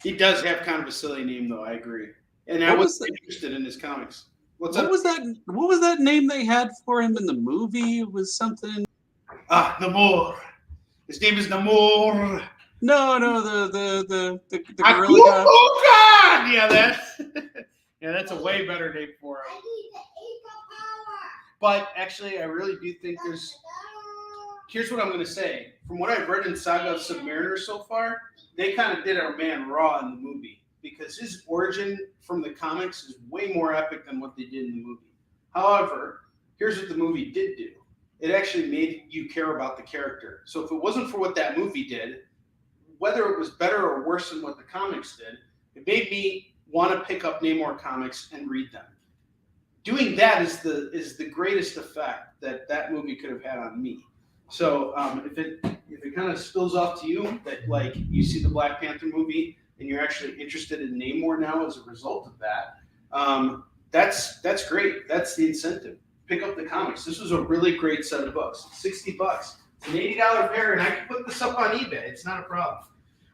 He does have kind of a silly name, though. I agree. And I was interested in his comics. What was that name they had for him in the movie? It was something. Namor. His name is Namor. No, the gorilla guy. Oh God! Yeah, that's a way better name for him. I need the Eco Power. But actually, I really do think there's. Here's what I'm going to say. From what I've read in Saga of Submariner so far, they kind of did our man raw in the movie because his origin from the comics is way more epic than what they did in the movie. However, here's what the movie did do. It actually made you care about the character. So if it wasn't for what that movie did, whether it was better or worse than what the comics did, it made me want to pick up Namor comics and read them. Doing that is the greatest effect that movie could have had on me. So if it kind of spills off to you that you see the Black Panther movie and you're actually interested in Namor now as a result of that, that's great. That's the incentive. Pick up the comics. This was a really great set of books. $60. It's an $80 pair, and I can put this up on eBay. It's not a problem.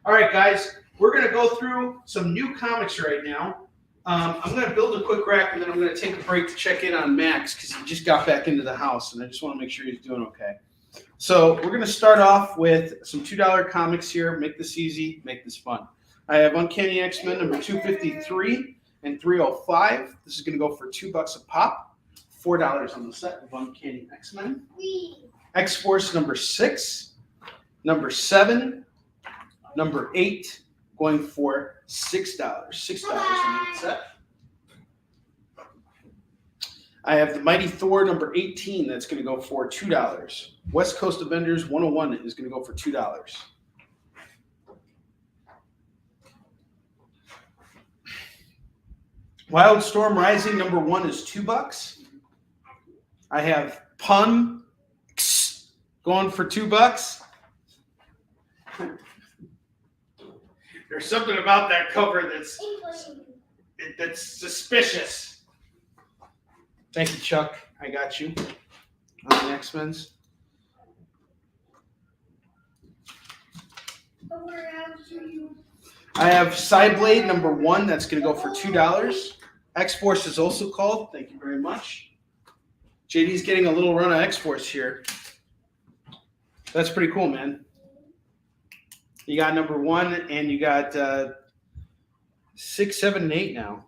All right, guys, we're going to go through some new comics right now. I'm going to build a quick rack, and then I'm going to take a break to check in on Max because he just got back into the house, and I just want to make sure he's doing okay. So we're going to start off with some $2 comics here. Make this easy. Make this fun. I have Uncanny X-Men number 253 and 305. This is going to go for $2 a pop. $4 on the set of Uncanny X-Men. X-Force number 6, number 7, number 8, going for $6. $6 on the set. I have the Mighty Thor number 18. That's going to go for $2. West Coast Avengers 101 is going to go for $2. Wildstorm Rising number 1 is $2. I have Pun going for $2. There's something about that cover that's suspicious. Thank you, Chuck. I got you on the X-Men's. I have Cyblade number 1. That's going to go for $2. X-Force is also called. Thank you very much. JD's getting a little run of X-Force here. That's pretty cool, man. You got number 1, and you got 6, 7, and 8 now.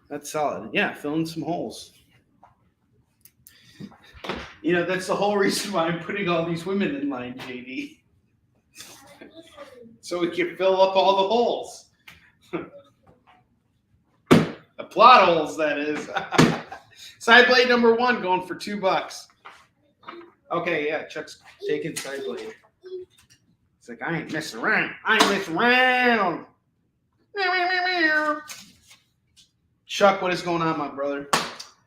That's solid. Yeah, fill in some holes. You know, that's the whole reason why I'm putting all these women in line, JD. So we can fill up all the holes. The plot holes, that is. Sideblade number 1 going for $2. Okay, yeah, Chuck's taking Sideblade. It's like, I ain't messing around. I ain't messing around. Chuck, what is going on, my brother?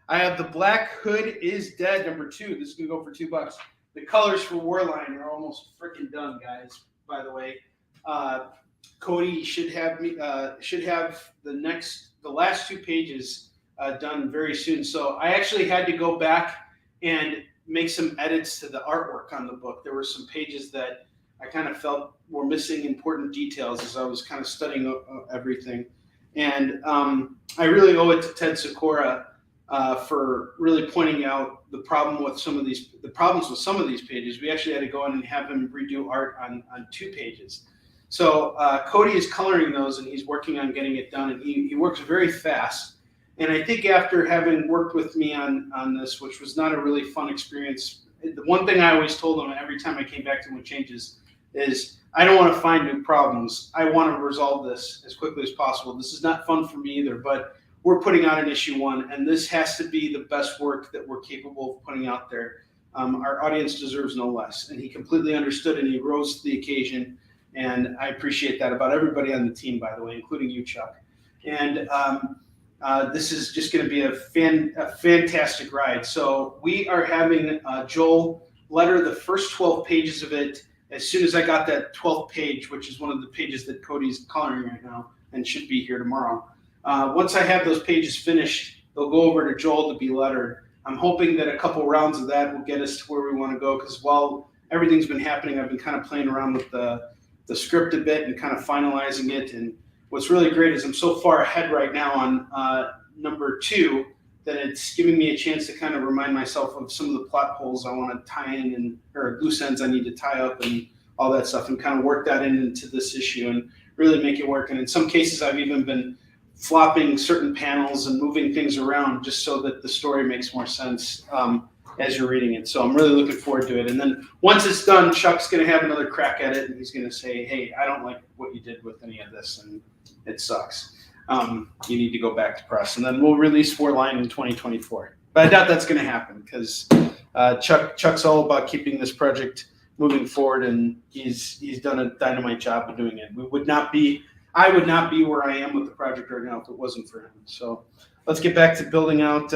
I have the Black Hood is Dead number 2. This is going to go for $2. The colors for Warline are almost freaking done, guys, by the way. Cody should have the last 2 pages done very soon. So I actually had to go back and make some edits to the artwork on the book. There were some pages that I kind of felt were missing important details as I was kind of studying everything. And I really owe it to Ted Sikora for really pointing out the problems with some of these pages. We actually had to go in and have him redo art on 2 pages. So Cody is coloring those, and he's working on getting it done, and he works very fast. And I think after having worked with me on this, which was not a really fun experience, the one thing I always told him every time I came back to him with changes is I don't want to find new problems. I want to resolve this as quickly as possible. This is not fun for me either, but we're putting out an issue 1, and this has to be the best work that we're capable of putting out there. Our audience deserves no less. And he completely understood, and he rose to the occasion. And I appreciate that about everybody on the team, by the way, including you, Chuck. And this is just going to be a fantastic ride. So we are having Joel letter the first 12 pages of it as soon as I got that 12th page, which is one of the pages that Cody's coloring right now and should be here tomorrow. Once I have those pages finished, they'll go over to Joel to be lettered. I'm hoping that a couple rounds of that will get us to where we want to go, because while everything's been happening, I've been kind of playing around with the script a bit and kind of finalizing it. And what's really great is I'm so far ahead right now on number 2 that it's giving me a chance to kind of remind myself of some of the plot holes I want to tie in, or loose ends I need to tie up and all that stuff, and kind of work that into this issue and really make it work. And in some cases, I've even been flopping certain panels and moving things around just so that the story makes more sense as you're reading it. So I'm really looking forward to it. And then once it's done, Chuck's going to have another crack at it, and he's going to say, hey, I don't like what you did with any of this, and it sucks. You need to go back to press. And then we'll release Warline in 2024. But I doubt that's going to happen, because Chuck's all about keeping this project moving forward, and he's done a dynamite job of doing it. I would not be where I am with the project right now if it wasn't for him. So let's get back to building out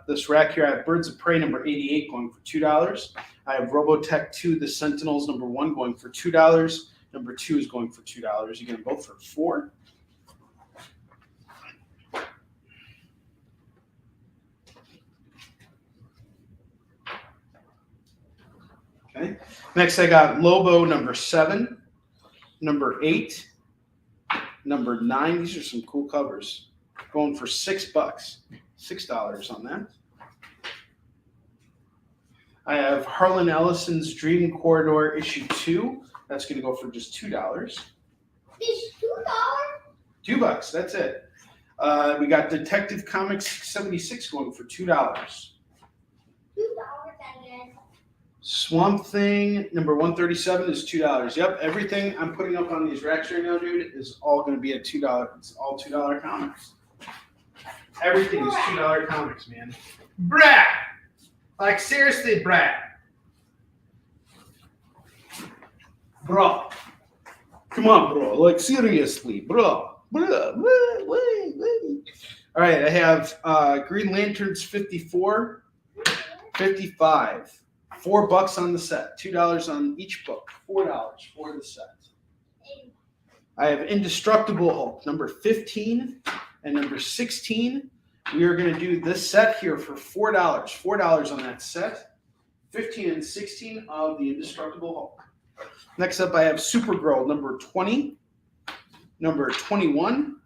this rack here. I have Birds of Prey number 88 going for $2. I have Robotech 2, The Sentinels number 1 going for $2. Number 2 is going for $2. You get them both for $4. Okay. Next, I got Lobo number 7, number 8, number 9. These are some cool covers. Going for $6. $6 on that. I have Harlan Ellison's Dream Corridor issue 2. That's going to go for just $2. It's $2. $2. That's it. We got Detective Comics 76 going for $2. $2, I guess. Swamp Thing number 137 is $2. Yep, everything I'm putting up on these racks right now, dude, is all going to be at $2. It's all $2 comics. Everything is $2 comics, man. Brad! Like, seriously, Brad. Bro. Come on, bro. Like, seriously, bro. All right, I have Green Lanterns 54, 55. $4 on the set. $2 on each book. $4 for the set. I have Indestructible Hulk, number 15 and number 16. We are going to do this set here for $4. $4 on that set. 15 and 16 of the Indestructible Hulk. Next up, I have Supergirl, number 20, number 21,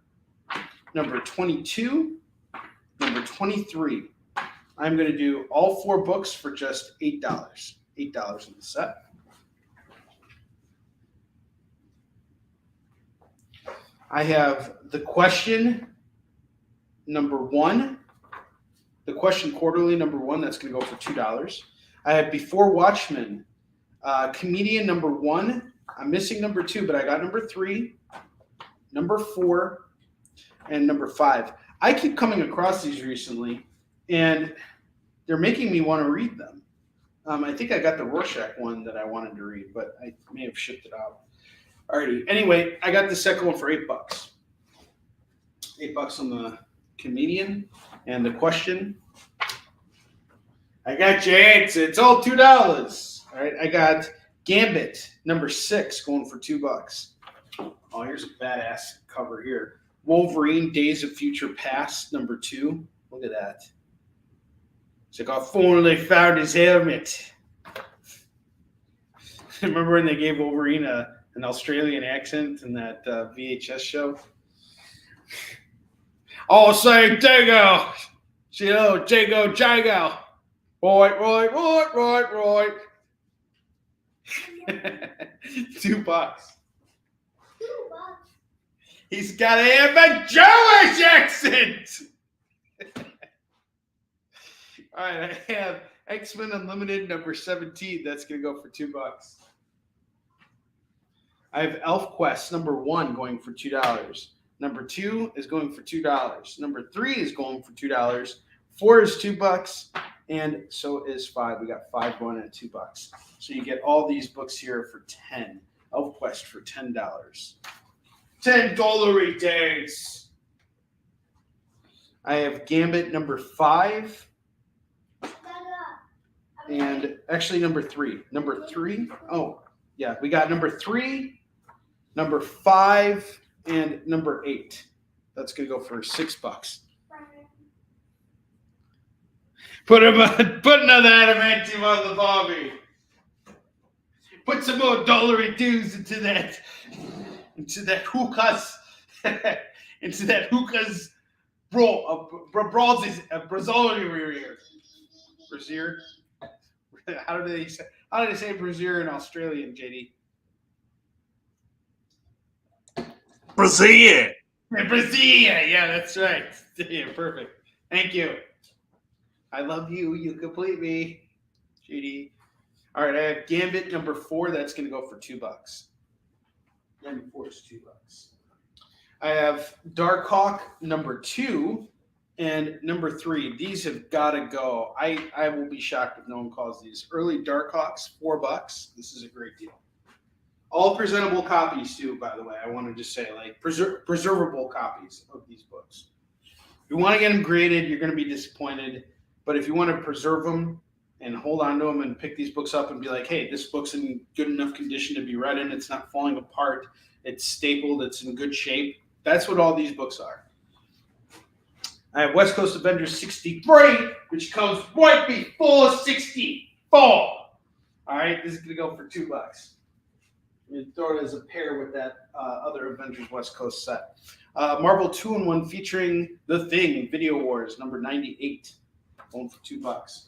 number 22, number 23. I'm going to do all 4 books for just $8. $8 in the set. I have The Question, number 1. The Question Quarterly, number 1. That's going to go for $2. I have Before Watchmen, Comedian, number 1. I'm missing number 2, but I got number 3, number 4, and number 5. I keep coming across these recently, and they're making me want to read them. I think I got the Rorschach one that I wanted to read, but I may have shipped it out. Alrighty. Anyway, I got the second one for $8. $8 on the Comedian and The Question. I got your answer. It's all $2. All right. I got Gambit, number 6, going for $2. Oh, here's a badass cover here. Wolverine, Days of Future Past, number 2. Look at that. It's like, if only they found his helmet. Remember when they gave Wolverine an Australian accent in that VHS show? Oh, say, Jago. Jago. Right. $2. $2. He's got to have a Jewish accent. All right, I have X-Men Unlimited number 17. That's going to go for $2. I have Elf Quest number 1 going for $2. Number 2 is going for $2. Number 3 is going for $2. 4 is $2, and so is 5. We got 5 going at $2. So you get all these books here for $10. Elf Quest for $10. $10 days. I have Gambit number 5. And actually number 3. Number 3. Oh, yeah. We got number 3, number 5, and number 8. That's going to go for $6. Put another adamantium on the Bobby. Put some more dollary dues into that hookah's brazier. How do they say brazier in Australian, JD? Brazil. Brazier. Yeah, that's right. Yeah, perfect. Thank you. I love you. You complete me, JD. All right, I have Gambit number 4. That's going to go for $2. Gambit 4 is $2. I have Darkhawk number 2 and number 3. These have got to go. I will be shocked if no one calls these. Early Darkhawks, $4. This is a great deal. All presentable copies too, by the way. I want to just say, like, preservable copies of these books. If you want to get them graded, you're going to be disappointed. But if you want to preserve them and hold on to them and pick these books up and be like, hey, this book's in good enough condition to be read in, it's not falling apart, it's stapled, it's in good shape. That's what all these books are. I have West Coast Avengers 63, which comes right before 64. All right, this is gonna go for $2. I'm gonna throw it as a pair with that other Avengers West Coast set. Marvel 2-in-1 featuring The Thing, Video Wars, number 98, going for $2.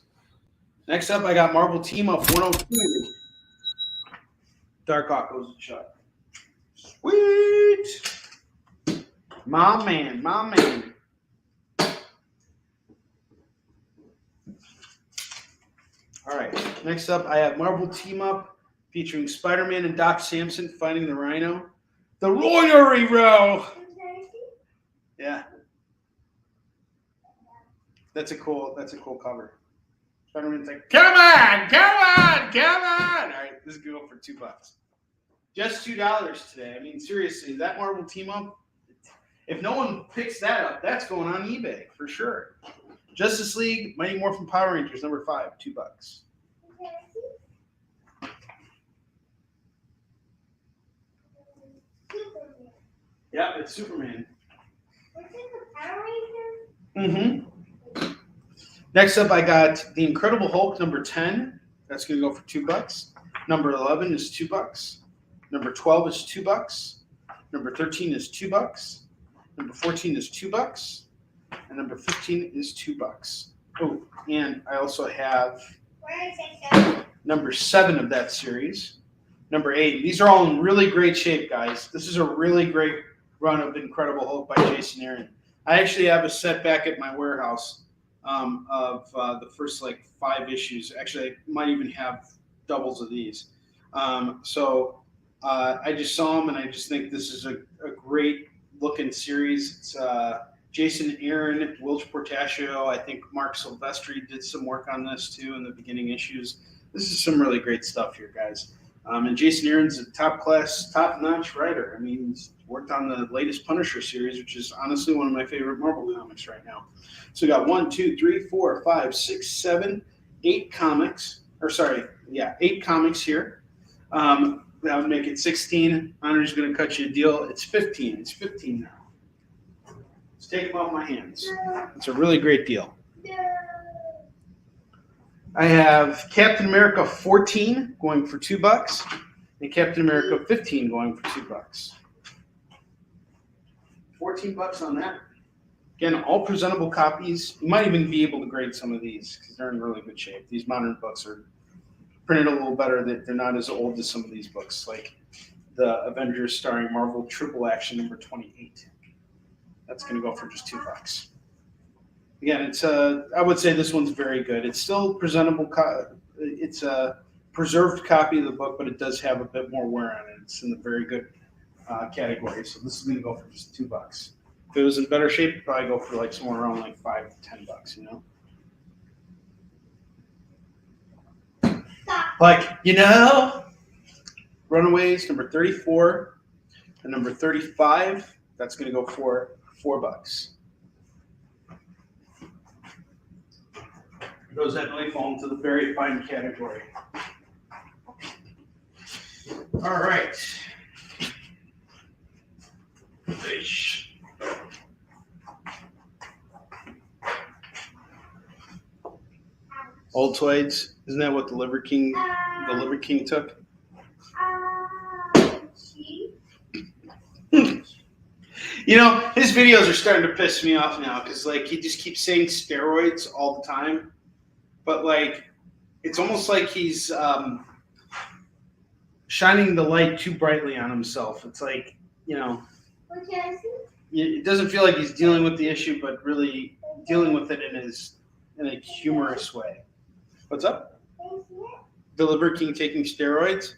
Next up, I got Marvel Team Up 102. Dark Hawk goes to Chuck. Sweet! My man, my man. All right, next up, I have Marvel Team Up featuring Spider-Man and Doc Samson fighting the Rhino. The Royery Row! Yeah. That's a cool cover. Spider-Man's like, come on! All right, this is going to go for $2. Just $2 today. I mean, seriously, that Marvel Team Up, if no one picks that up, that's going on eBay for sure. Justice League, Mighty Morphin Power Rangers, number 5, $2. Yeah, it's Superman. Mm-hmm. Next up, I got The Incredible Hulk, number 10. That's going to go for $2. Number 11 is $2. Number 12 is $2. Number 13 is $2. Number 14 is $2. And number 15 is $2. Oh, and I also have number 7 of that series. Number 8. These are all in really great shape, guys. This is a really great run of Incredible Hulk by Jason Aaron. I actually have a set back at my warehouse of the first 5 issues. Actually, I might even have doubles of these. I just saw them, and I just think this is a great looking series. It's Jason Aaron, Wilch Portacio. I think Mark Silvestri did some work on this too in the beginning issues. This is some really great stuff here, guys. And Jason Aaron's a top-class, top-notch writer. I mean, he's worked on the latest Punisher series, which is honestly one of my favorite Marvel comics right now. So we got 1, 2, 3, 4, 5, 6, 7, 8 comics. 8 comics here. That would make it 16. Honor's going to cut you a deal. It's 15. It's 15 now. Let's take them off my hands. It's a really great deal. I have Captain America 14 going for $2, and Captain America 15 going for $2. $14 on that. Again, all presentable copies. You might even be able to grade some of these because they're in really good shape. These modern books are printed a little better. They're not as old as some of these books, like the Avengers starring Marvel Triple Action number 28. That's going to go for just $2. Again, it's I would say this one's very good. It's still presentable. It's a preserved copy of the book, but it does have a bit more wear on it. It's in the very good category. So this is going to go for just $2. If it was in better shape, it'd probably go for somewhere around $5 to $10. Runaways number 34 and number 35. That's going to go for $4. Those that really fall into the very fine category. All right. Old Toys. Isn't that what the Liver King took? His videos are starting to piss me off now because he just keeps saying steroids all the time. But it's almost like he's shining the light too brightly on himself. It's it doesn't feel like he's dealing with the issue, but really dealing with it in a humorous way. What's up? The Liver King taking steroids?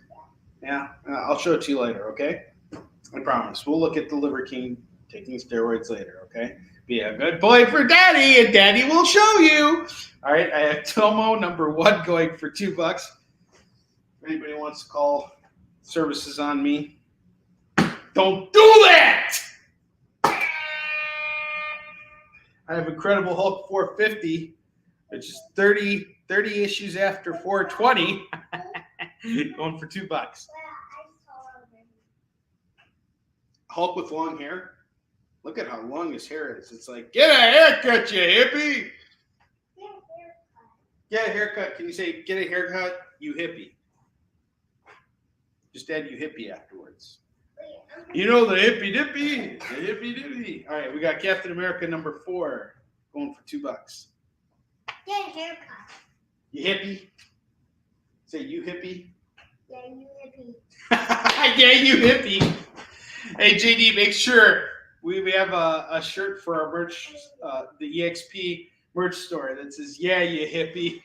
Yeah, I'll show it to you later, okay? I promise. We'll look at the Liver King taking steroids later, okay? Be a good boy for Daddy, and Daddy will show you. All right, I have Tomo number 1 going for $2. If anybody wants to call services on me, don't do that! I have Incredible Hulk 450, which is 30 issues after 420, going for $2. Hulk with long hair. Look at how long his hair is. It's get a haircut, you hippie. Get a haircut. Can you say, get a haircut, you hippie? Just add you hippie afterwards. You know the hippie dippy, the hippie dippy. All right, we got Captain America number 4 going for $2. Get a haircut. You hippie? Say you hippie? Yeah, you hippie. Yeah, you hippie. Hey, JD, make sure we have a shirt for our merch, the EXP merch store that says, yeah, you hippie.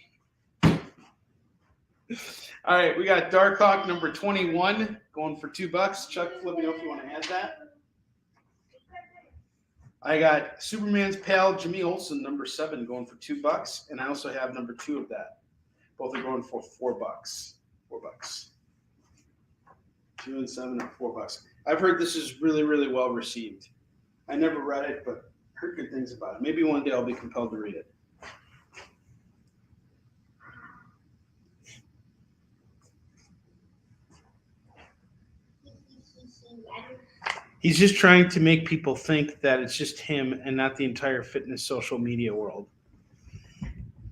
All right, we got Darkhawk number 21 going for $2. Chuck, let me know if you want to add that. I got Superman's pal Jimmy Olsen number 7 going for $2, and I also have number 2 of that. Both are going for $4. $4. 2 and 7 are $4. I've heard this is really, really well received. I never read it, but heard good things about it. Maybe one day I'll be compelled to read it. He's just trying to make people think that it's just him and not the entire fitness social media world.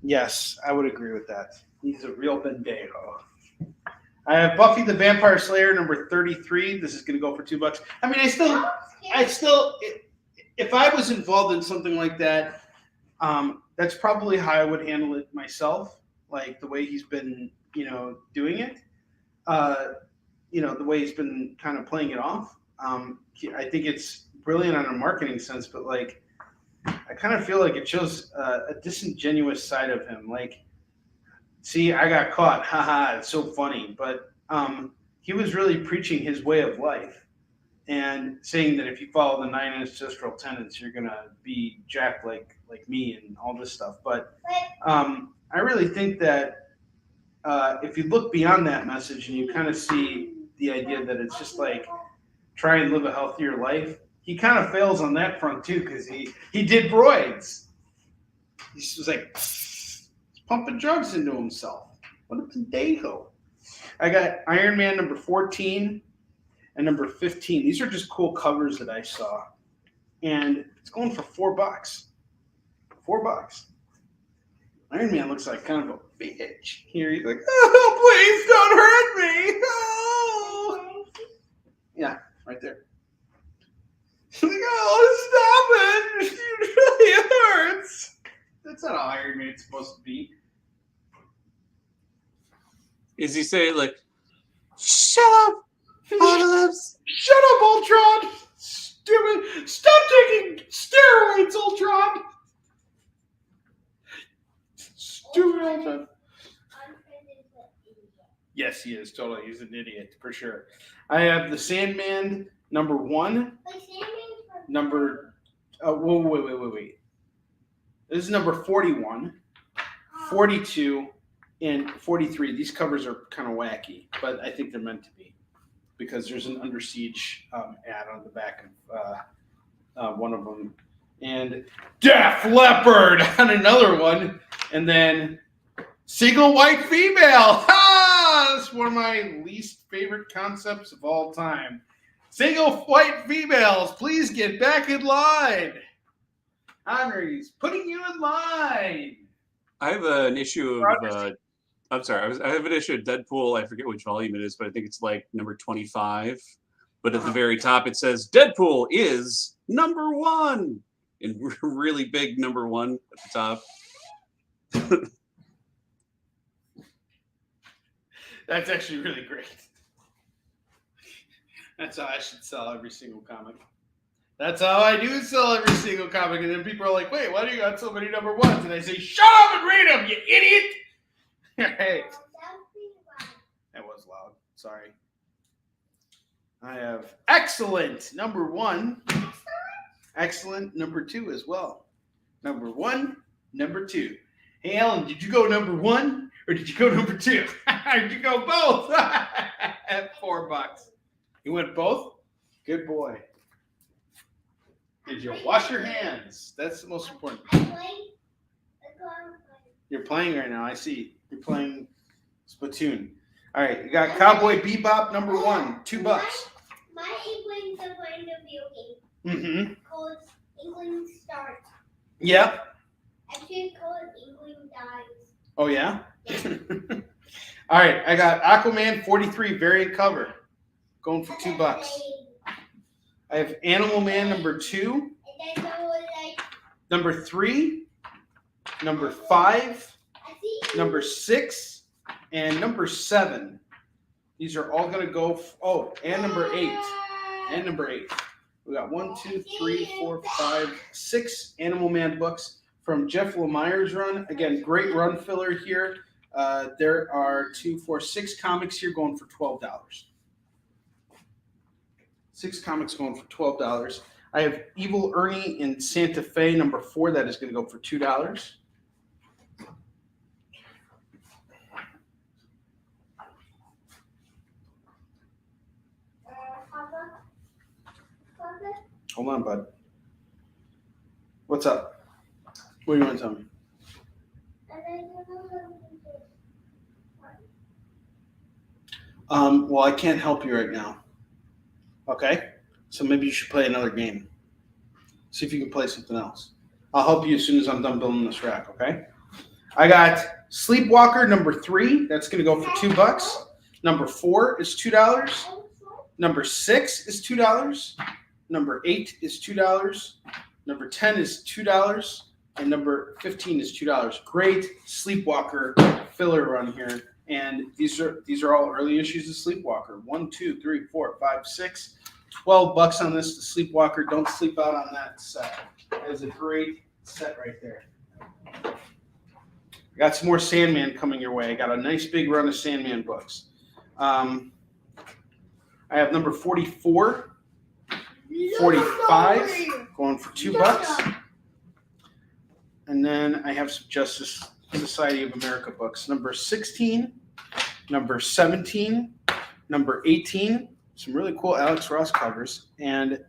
Yes, I would agree with that. He's a real bendejo. I have Buffy the Vampire Slayer number 33. This is going to go for $2. I mean, I still, if I was involved in something like that, that's probably how I would handle it myself. Like the way he's been, doing it. The way he's been kind of playing it off. I think it's brilliant on a marketing sense, but like, I kind of feel like it shows a disingenuous side of him. Like, see, I got caught. Haha, it's so funny. But he was really preaching his way of life and saying that if you follow the 9 ancestral tenets, you're going to be jacked like me and all this stuff. But I really think that if you look beyond that message and you kind of see the idea that it's just like try and live a healthier life, he kind of fails on that front too because he did roids. He was like pumping drugs into himself. What a pendejo. I got Iron Man number 14 and number 15. These are just cool covers that I saw. And it's going for $4. $4. Iron Man looks like kind of a bitch. Here he's like, oh, please don't hurt me. Oh. Yeah, right there. He's like, oh, stop it. It really hurts. That's not how Iron Man's supposed to be. Is he saying like, shut up, Apocalypse? Shut up, Ultron. Stupid. Stop taking steroids, Ultron. Stupid Ultron. Yes, he is. Totally. He's an idiot, for sure. I have the Sandman number 1. Number, wait. This is number 41, 42, and 43. These covers are kind of wacky, but I think they're meant to be because there's an Under Siege ad on the back of one of them. And Def Leppard on another one. And then Single White Female. Ha! That's one of my least favorite concepts of all time. Single white females, please get back in line. Onrie's putting you in line. I have an issue of, I have an issue of Deadpool. I forget which volume it is, but I think it's like number 25. But at the very top, it says Deadpool is number 1 in really big number 1 at the top. That's actually really great. That's how I should sell every single comic. That's how I do sell every single comic. And then people are like, wait, why do you got so many number 1s? And I say, shut up and read them, you idiot. Hey. That was loud. Sorry. I have excellent number 1. Excellent number 2 as well. Number 1, number 2. Hey, Alan, did you go number 1 or did you go number 2? Did you go both? At $4. You went both? Good boy. Did you wash your hands? That's the most important. You're playing right now. I see. You're playing Splatoon. All right. You got Cowboy Bebop number 1, $2. My England's a kind of video game. Mm-hmm. Called England Starts. Yep. Actually, called England Dies. Oh, yeah? All right. I got Aquaman 43 variant cover. going for $2. I have Animal Man number 2, number 3, number 5, number 6, and number 7. These are all going to go, and number 8. And number 8. We got 1, 2, 3, 4, 5, 6 Animal Man books from Jeff Lemire's run. Again, great run filler here. There are 2, 4, 6 comics here going for $12. 6 comics going for $12. I have Evil Ernie in Santa Fe number 4. That is going to go for $2. Hold on, bud. What's up? What do you want to tell me? Well, I can't help you right now. Okay? So maybe you should play another game. See if you can play something else. I'll help you as soon as I'm done building this rack, okay? I got Sleepwalker number 3. That's going to go for $2. Number 4 is $2. Number 6 is $2. Number 8 is $2. Number 10 is $2. And number 15 is $2. Great Sleepwalker filler run here. And these are all early issues of Sleepwalker. 1, 2, 3, 4, 5, 6. $12 on this. The Sleepwalker. Don't sleep out on that set. That is a great set right there. I got some more Sandman coming your way. I got a nice big run of Sandman books. I have number 44, 45 going for $2. And then I have some Justice Society of America books. Number 16, number 17, number 18, some really cool Alex Ross covers, and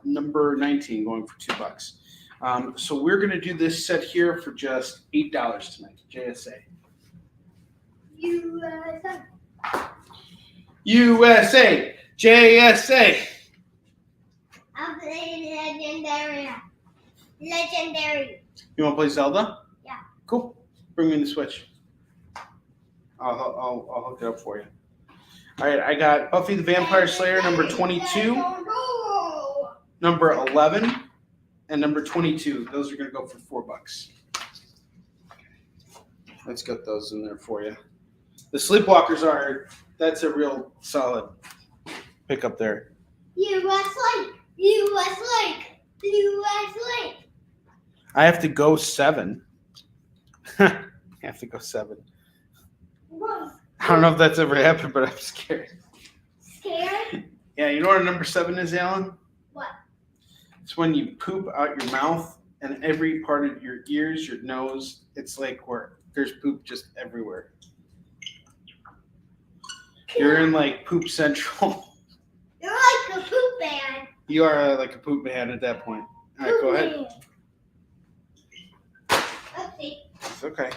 number 19 going for $2. So we're going to do this set here for just $8 tonight. JSA. USA. JSA. I'll play Legendary. You want to play Zelda? Yeah. Cool. Bring me the Switch. I'll hook it up for you. All right, I got Buffy the Vampire Slayer number 22, number 11, and number 22. Those are going to go for $4. Let's get those in there for you. The Sleepwalkers that's a real solid pickup there. US Lake. I have to go 7. I have to go 7. I don't know if that's ever happened, but I'm scared. Scared? Yeah, you know what number 7 is, Alan? What? It's when you poop out your mouth and every part of your ears, your nose, it's like where there's poop just everywhere. You're in like poop central. You're like a poop man. You are like a poop man at that point. All right, go ahead. Okay. It's okay.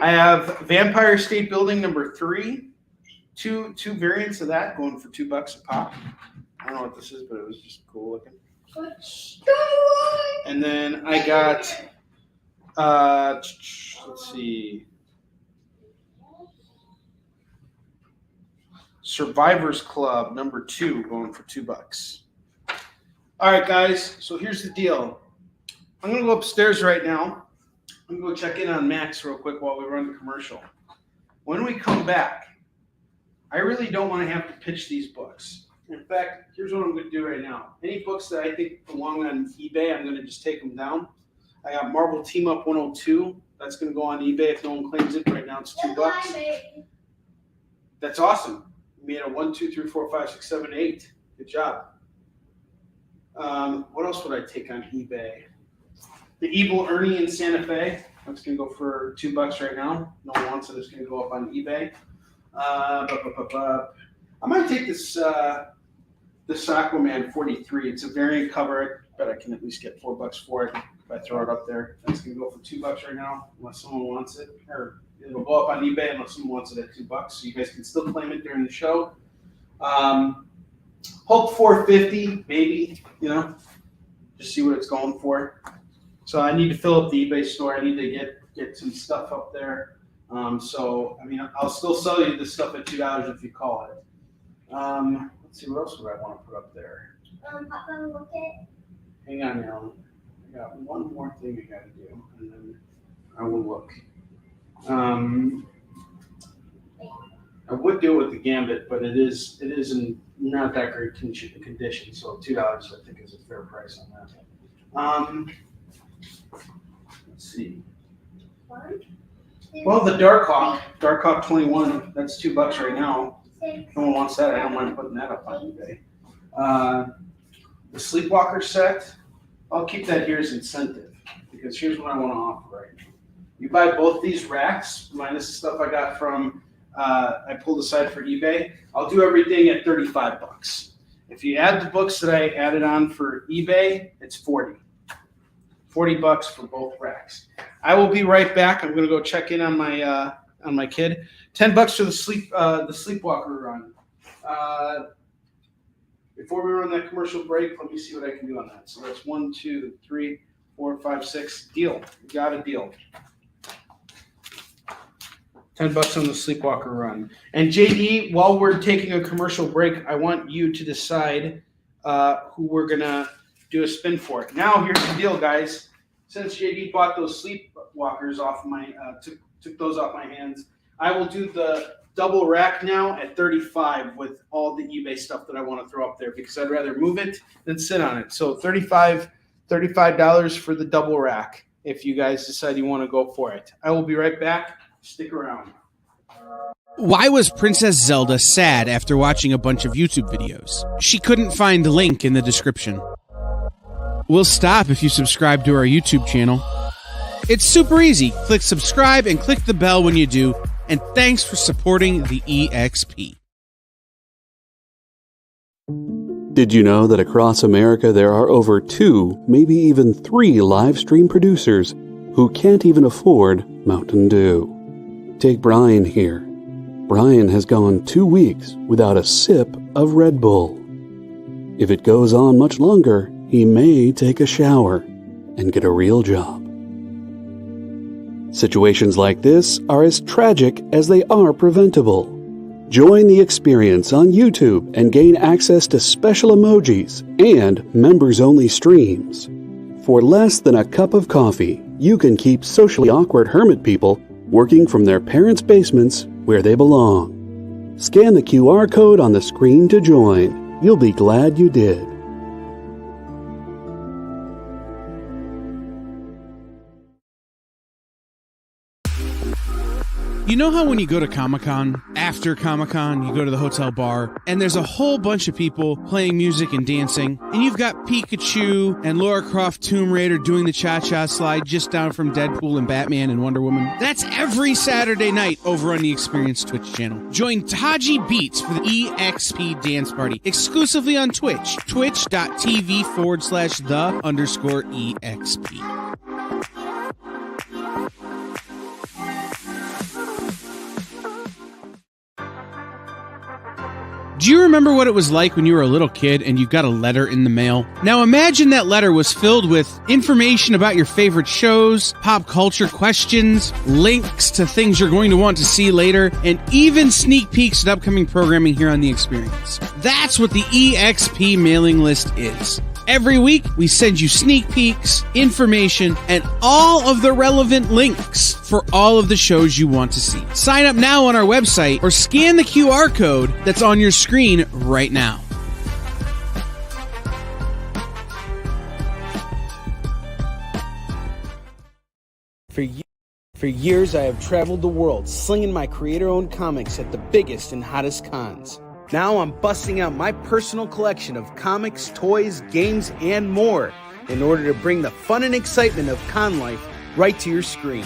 I have Vampire State Building number 3. Two variants of that going for $2 a pop. I don't know what this is, but it was just cool looking. And then I got let's see. Survivors Club number 2 going for $2. All right, guys. So here's the deal. I'm gonna go upstairs right now. I'm gonna go check in on Max real quick while we run the commercial. When we come back, I really don't want to have to pitch these books. In fact, here's what I'm gonna do right now. Any books that I think belong on eBay, I'm gonna just take them down. I got Marvel Team Up 102. That's gonna go on eBay if no one claims it. Right now it's $2. That's awesome. You made a 1, 2, 3, 4, 5, 6, 7, 8. Good job. What else would I take on eBay? The Evil Ernie in Santa Fe. That's going to go for $2 right now. No one wants it. It's going to go up on eBay. I might take this Aquaman 43. It's a variant cover, but I can at least get $4 for it if I throw it up there. That's going to go for $2 right now, unless someone wants it. Or it'll go up on eBay unless someone wants it at $2. So you guys can still claim it during the show. Hulk 450, maybe, just see what it's going for. So I need to fill up the eBay store. I need to get some stuff up there. So, I mean, I'll still sell you this stuff at $2 if you call it. Let's see, what else would I want to put up there? Papa, look at. Hang on now. I got one more thing I got to do, and then I will look. I would do it with the Gambit, but it is in not that great condition. So $2, I think, is a fair price on that. Let's see. Well, the Dark Hawk 21. That's $2 right now. No one wants that. I don't mind putting that up on eBay. The Sleepwalker set. I'll keep that here as incentive because here's what I want to offer right now. You buy both these racks minus the stuff I got from I pulled aside for eBay. I'll do everything at $35. If you add the books that I added on for eBay, it's $40 for both racks. I will be right back. I'm gonna go check in on my kid. $10 for the Sleepwalker run. Before we run that commercial break, let me see what I can do on that. So that's 1, 2, 3, 4, 5, 6. Deal. We got a deal. $10 on the Sleepwalker run. And JD, while we're taking a commercial break, I want you to decide who we're gonna do a spin for. Now here's the deal, guys. Since JD bought those Sleepwalkers off my took those off my hands, I will do the double rack now at $35 with all the eBay stuff that I want to throw up there because I'd rather move it than sit on it. So $35 for the double rack if you guys decide you want to go for it. I will be right back. Stick around. Why was Princess Zelda sad after watching a bunch of YouTube videos? She couldn't find the link in the description. We'll stop if you subscribe to our YouTube channel. It's super easy. Click subscribe and click the bell when you do. And thanks for supporting the EXP. Did you know that across America there are over 2, maybe even 3 live stream producers who can't even afford Mountain Dew? Take Brian here. Brian has gone 2 weeks without a sip of Red Bull. If it goes on much longer, he may take a shower and get a real job. Situations like this are as tragic as they are preventable. Join the experience on YouTube and gain access to special emojis and members-only streams. For less than a cup of coffee, you can keep socially awkward hermit people working from their parents' basements where they belong. Scan the QR code on the screen to join. You'll be glad you did. You know how when you go to Comic-Con, after Comic-Con, you go to the hotel bar, and there's a whole bunch of people playing music and dancing, and you've got Pikachu and Lara Croft Tomb Raider doing the cha-cha slide just down from Deadpool and Batman and Wonder Woman? That's every Saturday night over on the Experience Twitch channel. Join Taji Beats for the EXP Dance Party, exclusively on Twitch, twitch.tv/the_EXP. Do you remember what it was like when you were a little kid and you got a letter in the mail? Now imagine that letter was filled with information about your favorite shows, pop culture questions, links to things you're going to want to see later, and even sneak peeks at upcoming programming here on The Experience. That's what the EXP mailing list is. Every week, we send you sneak peeks, information, and all of the relevant links for all of the shows you want to see. Sign up now on our website or scan the QR code that's on your screen right now. For years, I have traveled the world slinging my creator-owned comics at the biggest and hottest cons. Now I'm busting out my personal collection of comics, toys, games, and more in order to bring the fun and excitement of con life right to your screen.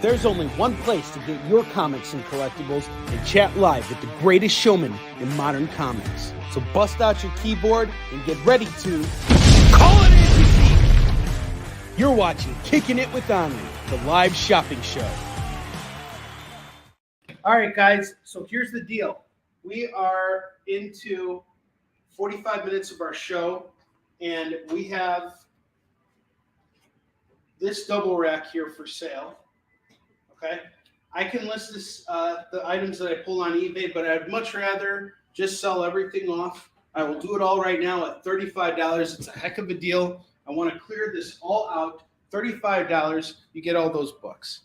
There's only one place to get your comics and collectibles and chat live with the greatest showman in modern comics. So bust out your keyboard and get ready to call it in! You're watching Kickin It With Onrie, the live shopping show. All right, guys. So here's the deal. We are into 45 minutes of our show, and we have this double rack here for sale. Okay, I can list this the items that I pull on eBay, but I'd much rather just sell everything off. I will do it all right now at $35. It's a heck of a deal. I want to clear this all out. $35, you get all those books.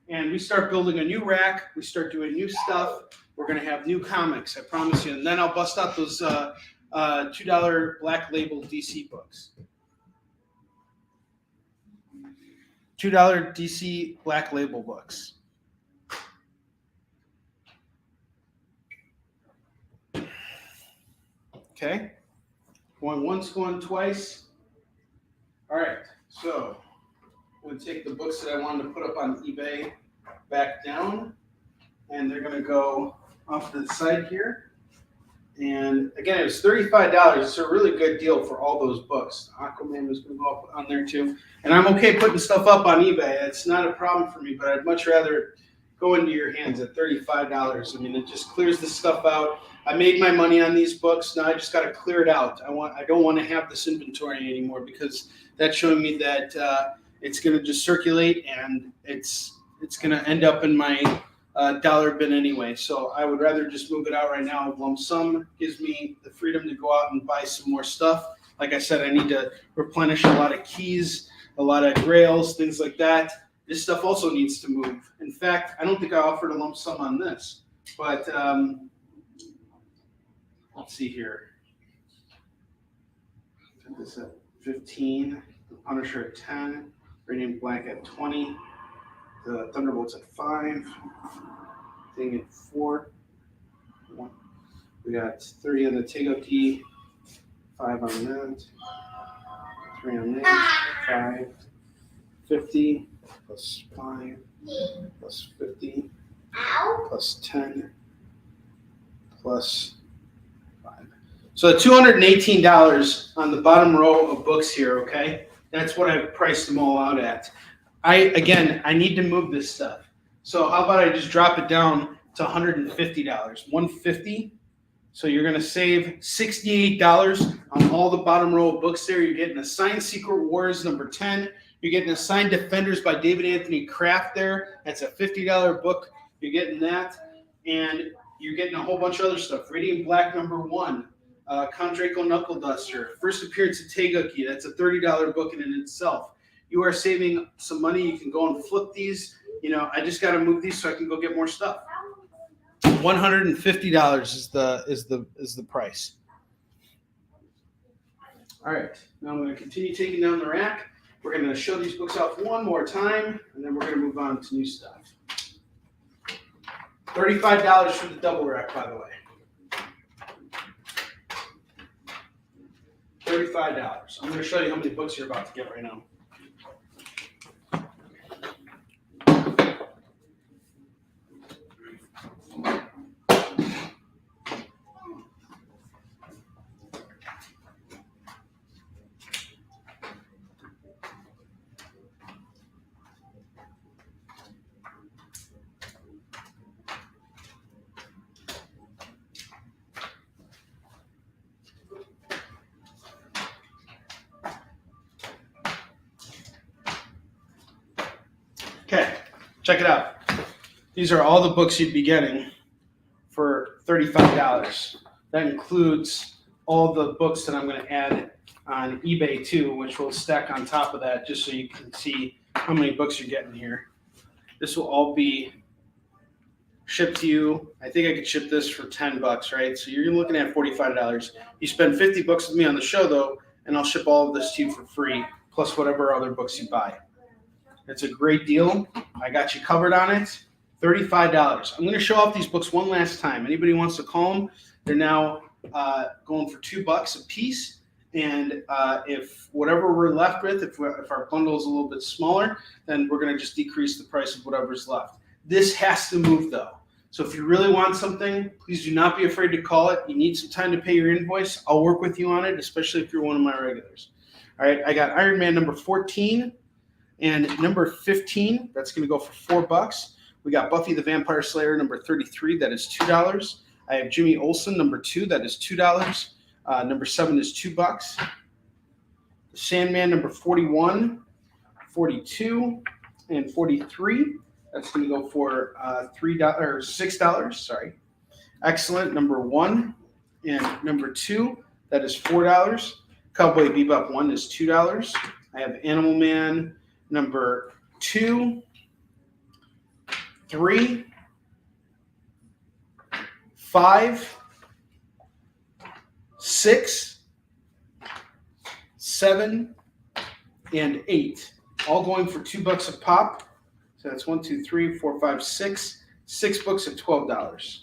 And we start building a new rack. We start doing new stuff. We're going to have new comics, I promise you. And then I'll bust out those $2 Black Label DC books. $2 DC Black Label books. Okay. Going once, going twice. All right. So I'm going to take the books that I wanted to put up on eBay back down, and they're going to go off to the side here. And again, it was $35. It's a really good deal for all those books. Aquaman was going to go up on there too. And I'm okay putting stuff up on eBay. It's not a problem for me, but I'd much rather go into your hands at $35. I mean, it just clears this stuff out. I made my money on these books. Now I just got to clear it out. I don't want to have this inventory anymore, because that's showing me that it's going to just circulate, and it's going to end up in my dollar bin anyway. So I would rather just move it out right now. Lump sum gives me the freedom to go out and buy some more stuff. Like I said, I need to replenish a lot of keys, a lot of grails, things like that. This stuff also needs to move. In fact, I don't think I offered a lump sum on this, but let's see here. Put this at 15, the Punisher at 10, Radiant Black at 20, the Thunderbolts at 5, Thing at 4. We got 30 on the Tegoki, 5 on that, 3 on that, 5, 50, plus 5, plus 50, plus 10, plus 5. So $218 on the bottom row of books here, okay? That's what I've priced them all out at. I need to move this stuff. So how about I just drop it down to $150, $150. So you're going to save $68 on all the bottom row of books there. You're getting a signed Secret Wars number 10. You're getting a signed Defenders by David Anthony Kraft there. That's a $50 book. You're getting that. And you're getting a whole bunch of other stuff. Radiant Black number 1. Count Draco Knuckle Duster. First appearance of Tegoki. That's a $30 book in itself. You are saving some money. You can go and flip these. You know, I just got to move these so I can go get more stuff. $150 is the price. All right. Now I'm going to continue taking down the rack. We're going to show these books off one more time, and then we're going to move on to new stuff. $35 for the double rack, by the way. $35. I'm going to show you how many books you're about to get right now. Okay, check it out. These are all the books you'd be getting for $35. That includes all the books that I'm going to add on eBay too, which will stack on top of that just so you can see how many books you're getting here. This will all be shipped to you. I think I could ship this for $10, right? So you're looking at $45. You spend 50 bucks with me on the show though, and I'll ship all of this to you for free, plus whatever other books you buy. It's a great deal. I got you covered on it. $35. I'm going to show off these books one last time. Anybody wants to call them, they're now going for $2 a piece. And if whatever we're left with, if our bundle is a little bit smaller, then we're going to just decrease the price of whatever's left. This has to move, though. So if you really want something, please do not be afraid to call it. You need some time to pay your invoice. I'll work with you on it, especially if you're one of my regulars. All right, I got Iron Man number 14. And number 15, that's going to go for $4. We got Buffy the Vampire Slayer number 33, that is $2. I have Jimmy Olsen number 2, that is $2. Number 7 is $2. The Sandman number 41, $42. and 43. That's going to go for $3 or $6. Sorry. Excellent, number 1 and number 2. That is $4. Cowboy Bebop 1 is $2. I have Animal Man number 2, 3, 5, 6, 7, and 8. All going for $2 a pop. So that's 1, 2, 3, 4, 5, 6. 6 books at $12.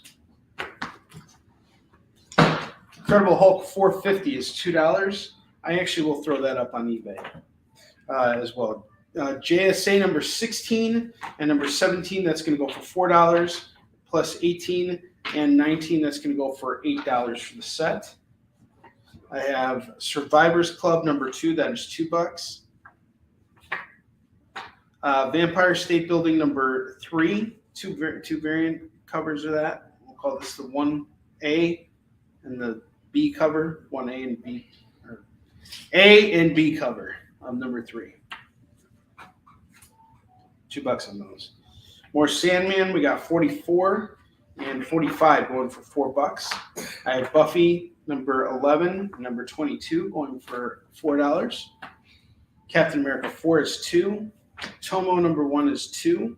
Incredible Hulk 450 is $2. I actually will throw that up on eBay as well. JSA number 16 and number 17, that's going to go for $4, plus 18 and 19, that's going to go for $8 for the set. I have Survivors Club number 2, that is $2. Vampire State Building number 3, two variant covers of that. We'll call this the 1A and the B cover, 1A and B, or A and B cover of number 3. $2 on those. More Sandman, we got 44 and 45 going for $4. I have Buffy number 11, number 22 going for $4. Captain America 4 is 2. Tomo number 1 is 2.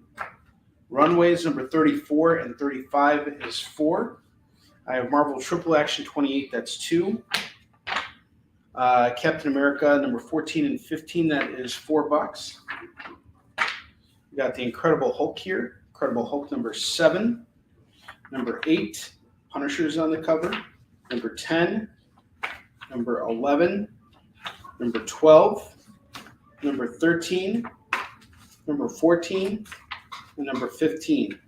Runaways number 34 and 35 is 4. I have Marvel Triple Action 28, that's 2. Captain America number 14 and 15, that is $4. We got the Incredible Hulk here. Incredible Hulk number 7. Number 8, Punisher's on the cover. Number 10. Number 11. Number 12. Number 13. Number 14. And number 15.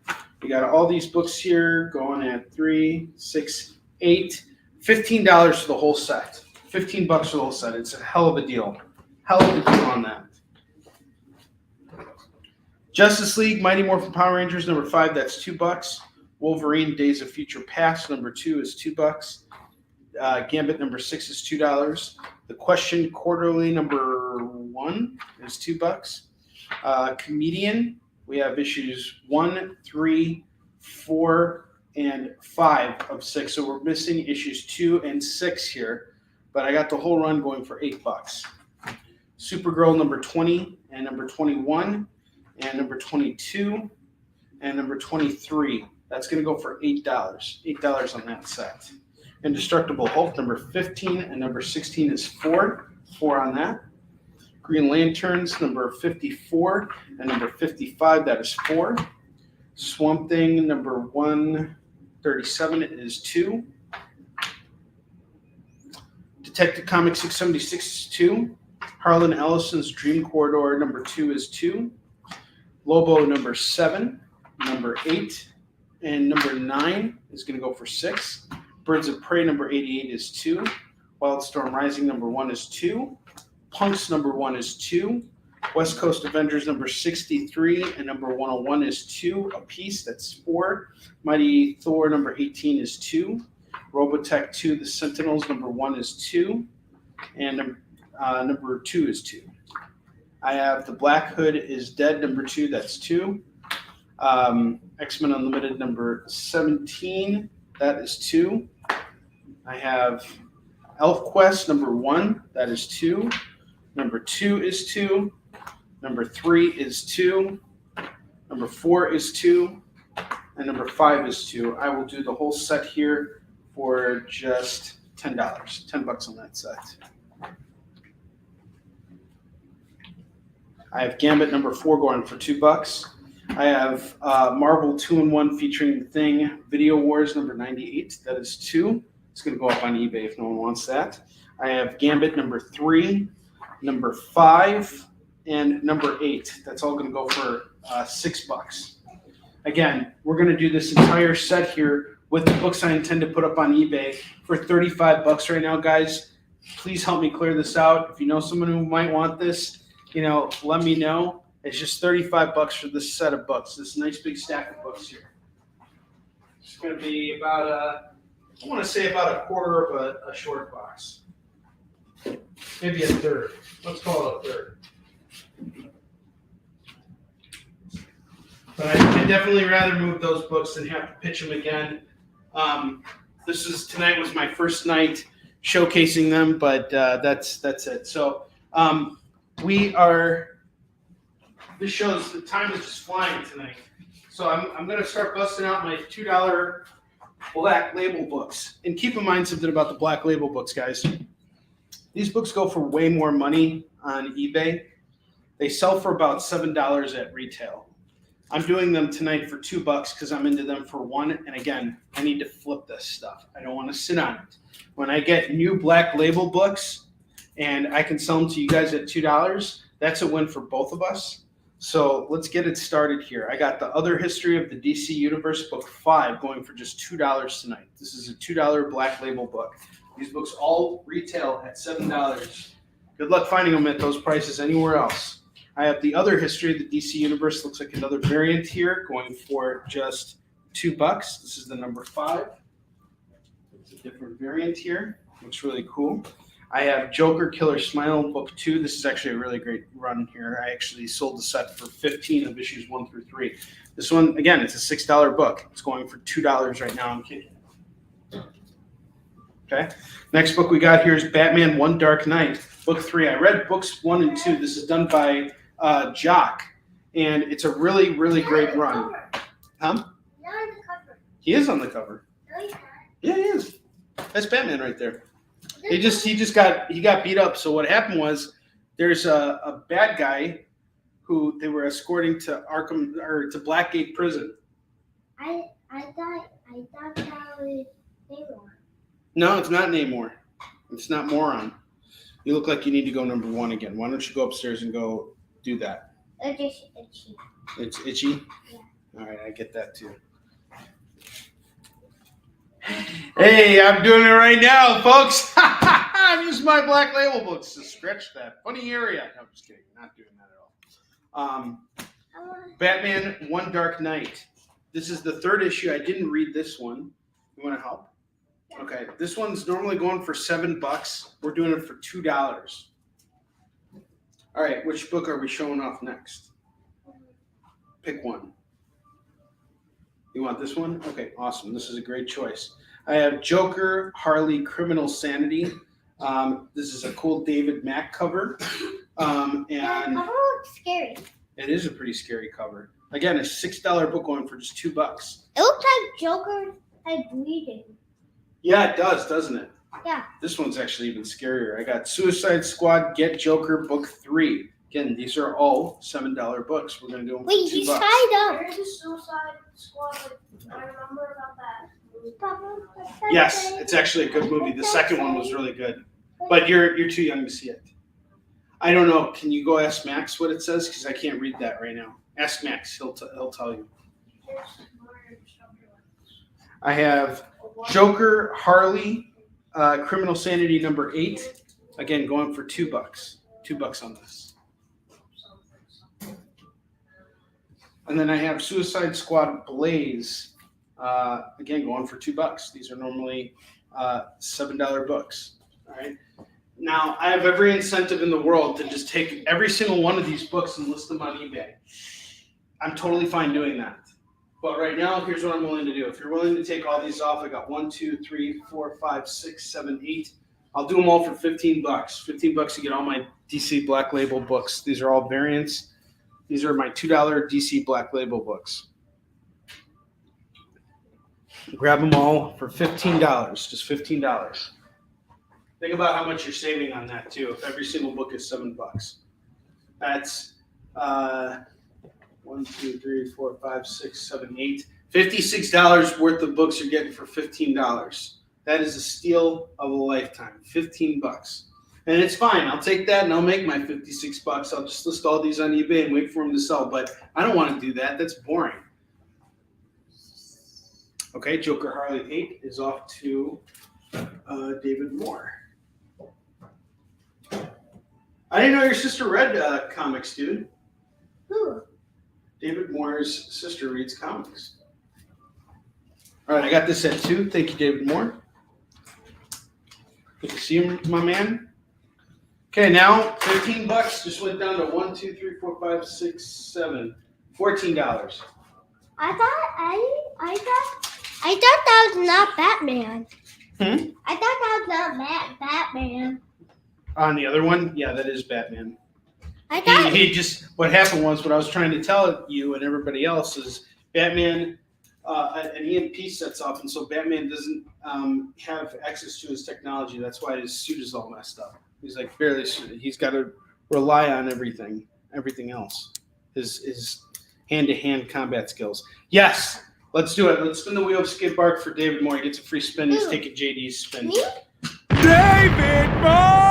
We got all these books here going at 3, 6, 8, $15 for the whole set. $15 for the whole set. It's a hell of a deal. Hell of a deal on that. Justice League, Mighty Morphin Power Rangers, number 5, that's $2. Wolverine, Days of Future Past, number 2 is $2. Gambit, number 6 is $2. The Question Quarterly, number 1 is $2. Comedian, we have issues 1, 3, 4, and 5 of 6. So we're missing issues 2 and 6 here, but I got the whole run going for $8. Supergirl, number 20 and number 21. And number 22 and number 23. That's going to go for $8. $8 on that set. Indestructible Hulk number 15 and number 16 is 4. 4 on that. Green Lanterns number 54 and number 55, that is 4. Swamp Thing number 137 is 2. Detective Comics 676 is 2. Harlan Ellison's Dream Corridor number 2 is 2. Lobo number 7, number 8, and number 9 is going to go for 6. Birds of Prey number 88 is 2. Wildstorm Rising number 1 is 2. Punks number 1 is 2. West Coast Avengers number 63 and number 101 is 2 apiece. That's 4. Mighty Thor number 18 is 2. Robotech 2, The Sentinels number 1 is 2. And number 2 is 2. I have The Black Hood is Dead, number 2, that's 2. X-Men Unlimited, number 17, that is 2. I have Elf Quest, number 1, that is 2. Number 2 is 2. Number 3 is 2. Number 4 is 2. And number 5 is 2. I will do the whole set here for just $10. $10 on that set. I have Gambit number 4 going for $2. I have Marvel 2-in-1 featuring The Thing, Video Wars number 98. That is 2. It's going to go up on eBay if no one wants that. I have Gambit number 3, number 5, and number 8. That's all going to go for $6. Again, we're going to do this entire set here with the books I intend to put up on eBay for $35 right now, guys. Please help me clear this out. If you know someone who might want this, let me know. It's just $35 for this set of books. This nice big stack of books here. It's going to be about I want to say about a quarter of a short box. Maybe a third. Let's call it a third. But I'd definitely rather move those books than have to pitch them again. Tonight was my first night showcasing them, but that's it. So this shows the time is just flying tonight. So I'm going to start busting out my $2 Black Label books. And keep in mind something about the Black Label books, guys. These books go for way more money on eBay. They sell for about $7 at retail. I'm doing them tonight for $2 because I'm into them for $1. And again, I need to flip this stuff. I don't want to sit on it. When I get new Black Label books and I can sell them to you guys at $2, that's a win for both of us. So let's get it started here. I got The Other History of the DC Universe, book 5, going for just $2 tonight. This is a $2 Black Label book. These books all retail at $7. Good luck finding them at those prices anywhere else. I have The Other History of the DC Universe. Looks like another variant here, going for just $2. This is the number 5. It's a different variant here. Looks really cool. I have Joker Killer Smile, book 2. This is actually a really great run here. I actually sold the set for 15 of issues 1 through 3. This one, again, it's a $6 book. It's going for $2 right now on Kickin It. Okay. Next book we got here is Batman One Dark Knight, book 3. I read books 1 and 2. This is done by Jock, and it's a really, really great run. Huh? Not on the cover. He is on the cover. No, he's not. Yeah, he is. That's Batman right there. He got beat up. So what happened was there's a bad guy who they were escorting to Arkham or to Blackgate Prison. I thought that was Namor. No, it's not Namor. It's not Moron. You look like you need to go number 1 again. Why don't you go upstairs and go do that? It's just itchy. It's itchy? Yeah. All right, I get that too. Hey, I'm doing it right now, folks. I'm using my Black Label books to stretch that funny area. No, I'm just kidding. Not doing that at all. Batman One Dark Knight. This is the 3rd issue. I didn't read this one. You want to help? Okay, this one's normally going for $7. We're doing it for $2. All right, which book are we showing off next? Pick one. You want this one? Okay, awesome. This is a great choice. I have Joker, Harley, Criminal Sanity. This is a cool David Mack cover. The cover looks scary. It is a pretty scary cover. Again, a $6 book going for just $2. It looks like Joker like bleeding. Yeah, it does, doesn't it? Yeah. This one's actually even scarier. I got Suicide Squad, Get Joker, book 3. Again, these are all $7 books. We're going to do them for $2. Wait, he's tied up. There's a Suicide Squad. I remember about that. Yes, it's actually a good movie. The second one was really good. But you're too young to see it. I don't know. Can you go ask Max what it says? Because I can't read that right now. Ask Max. He'll tell you. I have Joker, Harley, Criminal Sanity number 8. Again, going for $2. $2 on this. And then I have Suicide Squad Blaze. Again, going for $2. These are normally $7 books. All right. Now, I have every incentive in the world to just take every single one of these books and list them on eBay. I'm totally fine doing that. But right now, here's what I'm willing to do. If you're willing to take all these off, I got 1, 2, 3, 4, 5, 6, 7, 8. I'll do them all for $15. $15 to get all my DC Black Label books. These are all variants. These are my $2 DC Black Label books. Grab them all for $15, just $15. Think about how much you're saving on that too. If every single book is $7, that's 1, 2, 3, 4, 5, 6, 7, 8. $56 worth of books you're getting for $15. That is a steal of a lifetime. $15. And it's fine. I'll take that and I'll make my $56. I'll just list all these on eBay and wait for them to sell. But I don't want to do that. That's boring. Okay, Joker Harley 8 is off to David Moore. I didn't know your sister read comics, dude. Who? David Moore's sister reads comics. All right, I got this at 2. Thank you, David Moore. Good to see you, my man. Okay, now $15 just went down to 1, 2, 3, 4, 5, 6, 7, $14. I thought that was not Batman. I thought that was not Batman. On the other one, yeah, that is Batman. I thought He just, what happened was, what I was trying to tell you and everybody else is Batman, an EMP sets off, and so Batman doesn't have access to his technology. That's why his suit is all messed up. He's like barely, he's got to rely on everything else. His hand-to-hand combat skills. Yes, let's do it. Let's spin the wheel of Skid Bark for David Moore. He gets a free spin. He's taking JD's spin. Me? David Moore!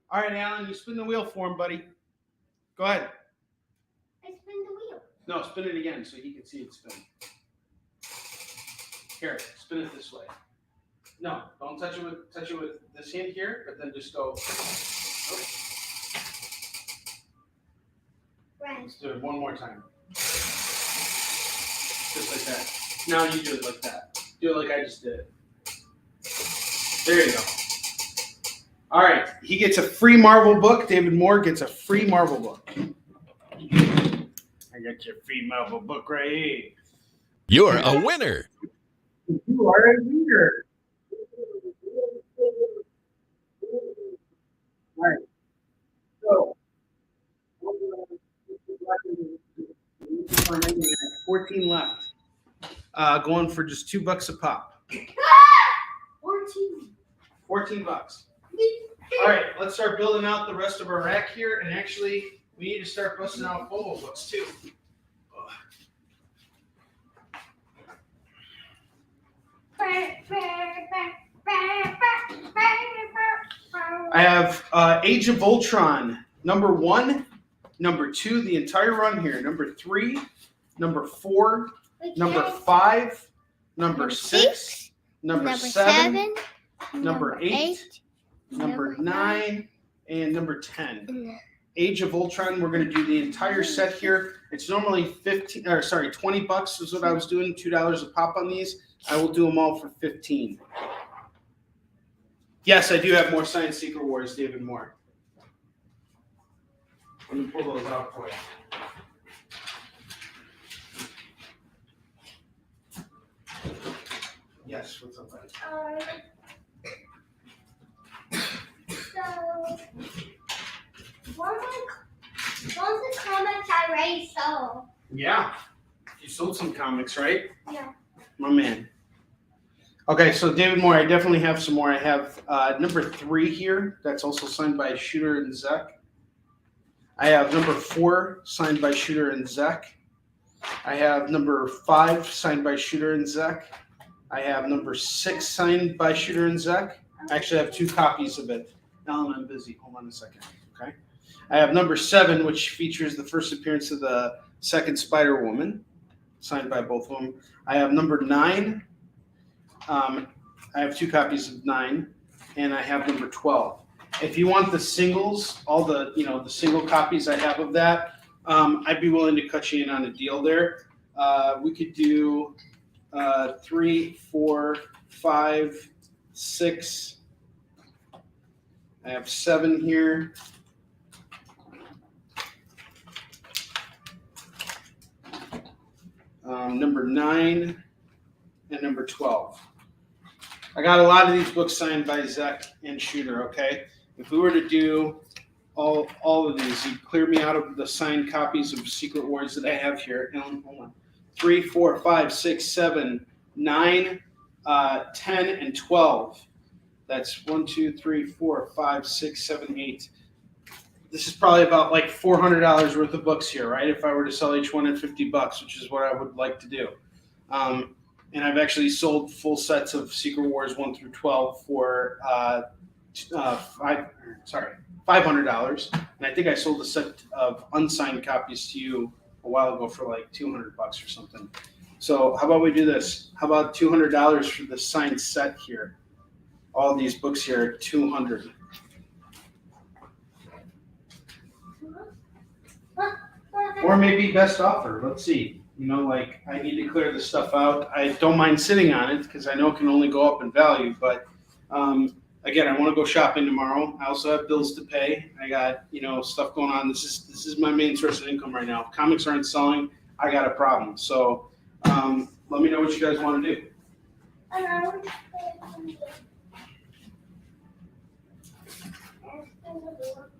All right, Alan, you spin the wheel for him, buddy. Go ahead. I spin the wheel. No, spin it again so he can see it spin. Here, spin it this way. No, don't touch it with this hand here, but then just go. Right. Let's do it one more time. Just like that. Now you do it like that. Do it like I just did. There you go. All right, he gets a free Marvel book. David Moore gets a free Marvel book. I got your free Marvel book right here. You're a winner. You are a leader. All right. So, 14 left. Going for just $2 a pop. 14. 14 bucks. All right, let's start building out the rest of our rack here. And actually, we need to start busting out FOMO books too. I have Age of Ultron, number 1, number 2, the entire run here. Number 3, number 4, number 5, number 6, number 7, number 8, number 9, and number 10. Age of Ultron, we're going to do the entire set here. It's normally $20 is what I was doing, $2 a pop on these. I will do them all for 15. Yes, I do have more signed Secret Wars, David Moore. Let me pull those out for you. Yes, what's up, buddy? So, what was the comics I already sold? Yeah, you sold some comics, right? Yeah. My man. Okay, so David Moore, I definitely have some more. I have number 3 here. That's also signed by Shooter and Zek. I have number 4 signed by Shooter and Zek. I have number 5 signed by Shooter and Zek. I have number 6 signed by Shooter and Zek. I actually have 2 copies of it. Alan, I'm busy. Hold on a second. Okay. I have number 7, which features the first appearance of the second Spider-Woman, signed by both of them. I have number 9. I have 2 copies of 9, and I have number 12. If you want the singles, all the the single copies I have of that, I'd be willing to cut you in on a deal there. We could do 3, 4, 5, 6. I have 7 here. Number 9 and number 12. I got a lot of these books signed by Zek and Shooter, okay? If we were to do all of these, you'd clear me out of the signed copies of Secret Wars that I have here. Hold on. 3, 4, 5, 6, 7, 9, 10, and 12. That's 1, 2, 3, 4, 5, 6, 7, 8. This is probably about like $400 worth of books here, right? If I were to sell each one at $50, which is what I would like to do. And I've actually sold full sets of Secret Wars 1 through 12 for $500. And I think I sold a set of unsigned copies to you a while ago for like $200 or something. So how about we do this? How about $200 for the signed set here? All these books here are $200. Or maybe best offer. Let's see. You know, like I need to clear this stuff out. I don't mind sitting on it because I know it can only go up in value. But again, I want to go shopping tomorrow. I also have bills to pay. I got stuff going on. This is my main source of income right now. If comics aren't selling, I got a problem. So let me know what you guys want to do.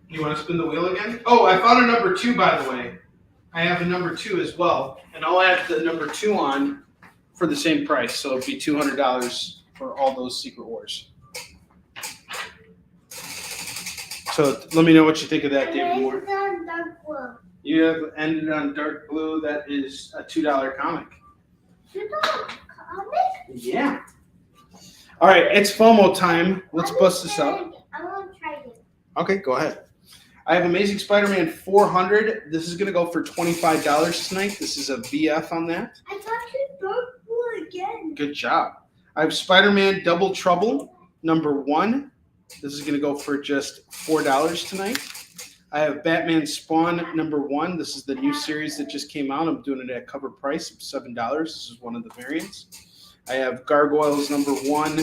You want to spin the wheel again? Oh, I found a number 2, by the way. I have a number 2 as well, and I'll add the number 2 on for the same price. So it'll be $200 for all those Secret Wars. So let me know what you think of that, David Moore. Dark blue. You have ended on dark blue. That is a $2 comic. $2 comic? Yeah. All right, it's FOMO time. Let's bust this out. I want to try it. Okay, go ahead. I have Amazing Spider-Man 400. This is going to go for $25 tonight. This is a VF on that. I got you dark blue again. Good job. I have Spider-Man Double Trouble, number 1. This is going to go for just $4 tonight. I have Batman Spawn, number 1. This is the new series that just came out. I'm doing it at cover price of $7. This is one of the variants. I have Gargoyles, number 1.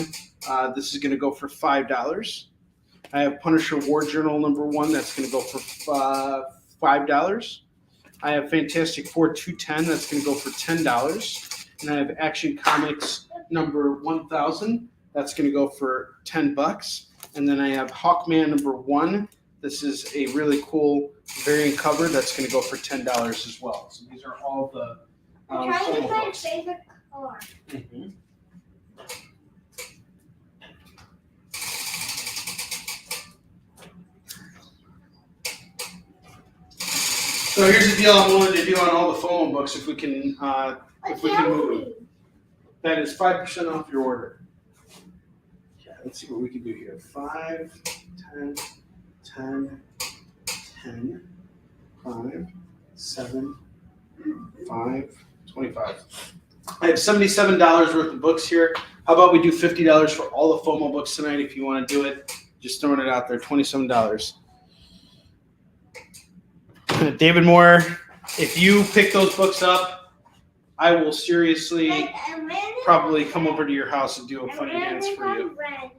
This is going to go for $5. I have Punisher War Journal number 1. That's going to go for $5. I have Fantastic Four 210. That's going to go for $10. And I have Action Comics number 1000. That's going to go for $10. And then I have Hawkman number 1. This is a really cool variant cover. That's going to go for $10 as well. So these are all the I'm trying to promo find books. favorite color. Mhm. So here's the deal I'm willing to do on all the FOMO books if we can move them. That is 5% off your order. Yeah, let's see what we can do here. 5, 10, 10, 10, 5, 7, 5, 25. I have $77 worth of books here. How about we do $50 for all the FOMO books tonight if you want to do it? Just throwing it out there, $27. David Moore, if you pick those books up, I will seriously probably come over to your house and do a funny dance for you. Red.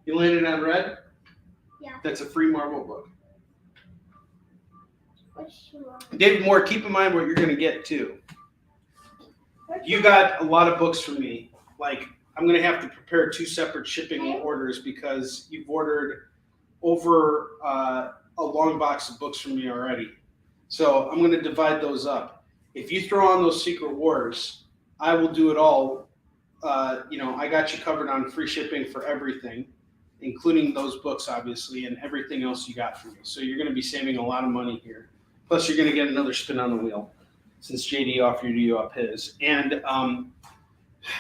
You landed on red? Yeah. That's a free Marvel book. Which one? David Moore, keep in mind what you're going to get too. You got a lot of books from me. Like, I'm going to have to prepare 2 separate shipping orders because you've ordered over a long box of books from me already. So I'm going to divide those up. If you throw on those Secret Wars, I will do it all. I got you covered on free shipping for everything, including those books, obviously, and everything else you got from me. So you're going to be saving a lot of money here. Plus, you're going to get another spin on the wheel since JD offered you up his. And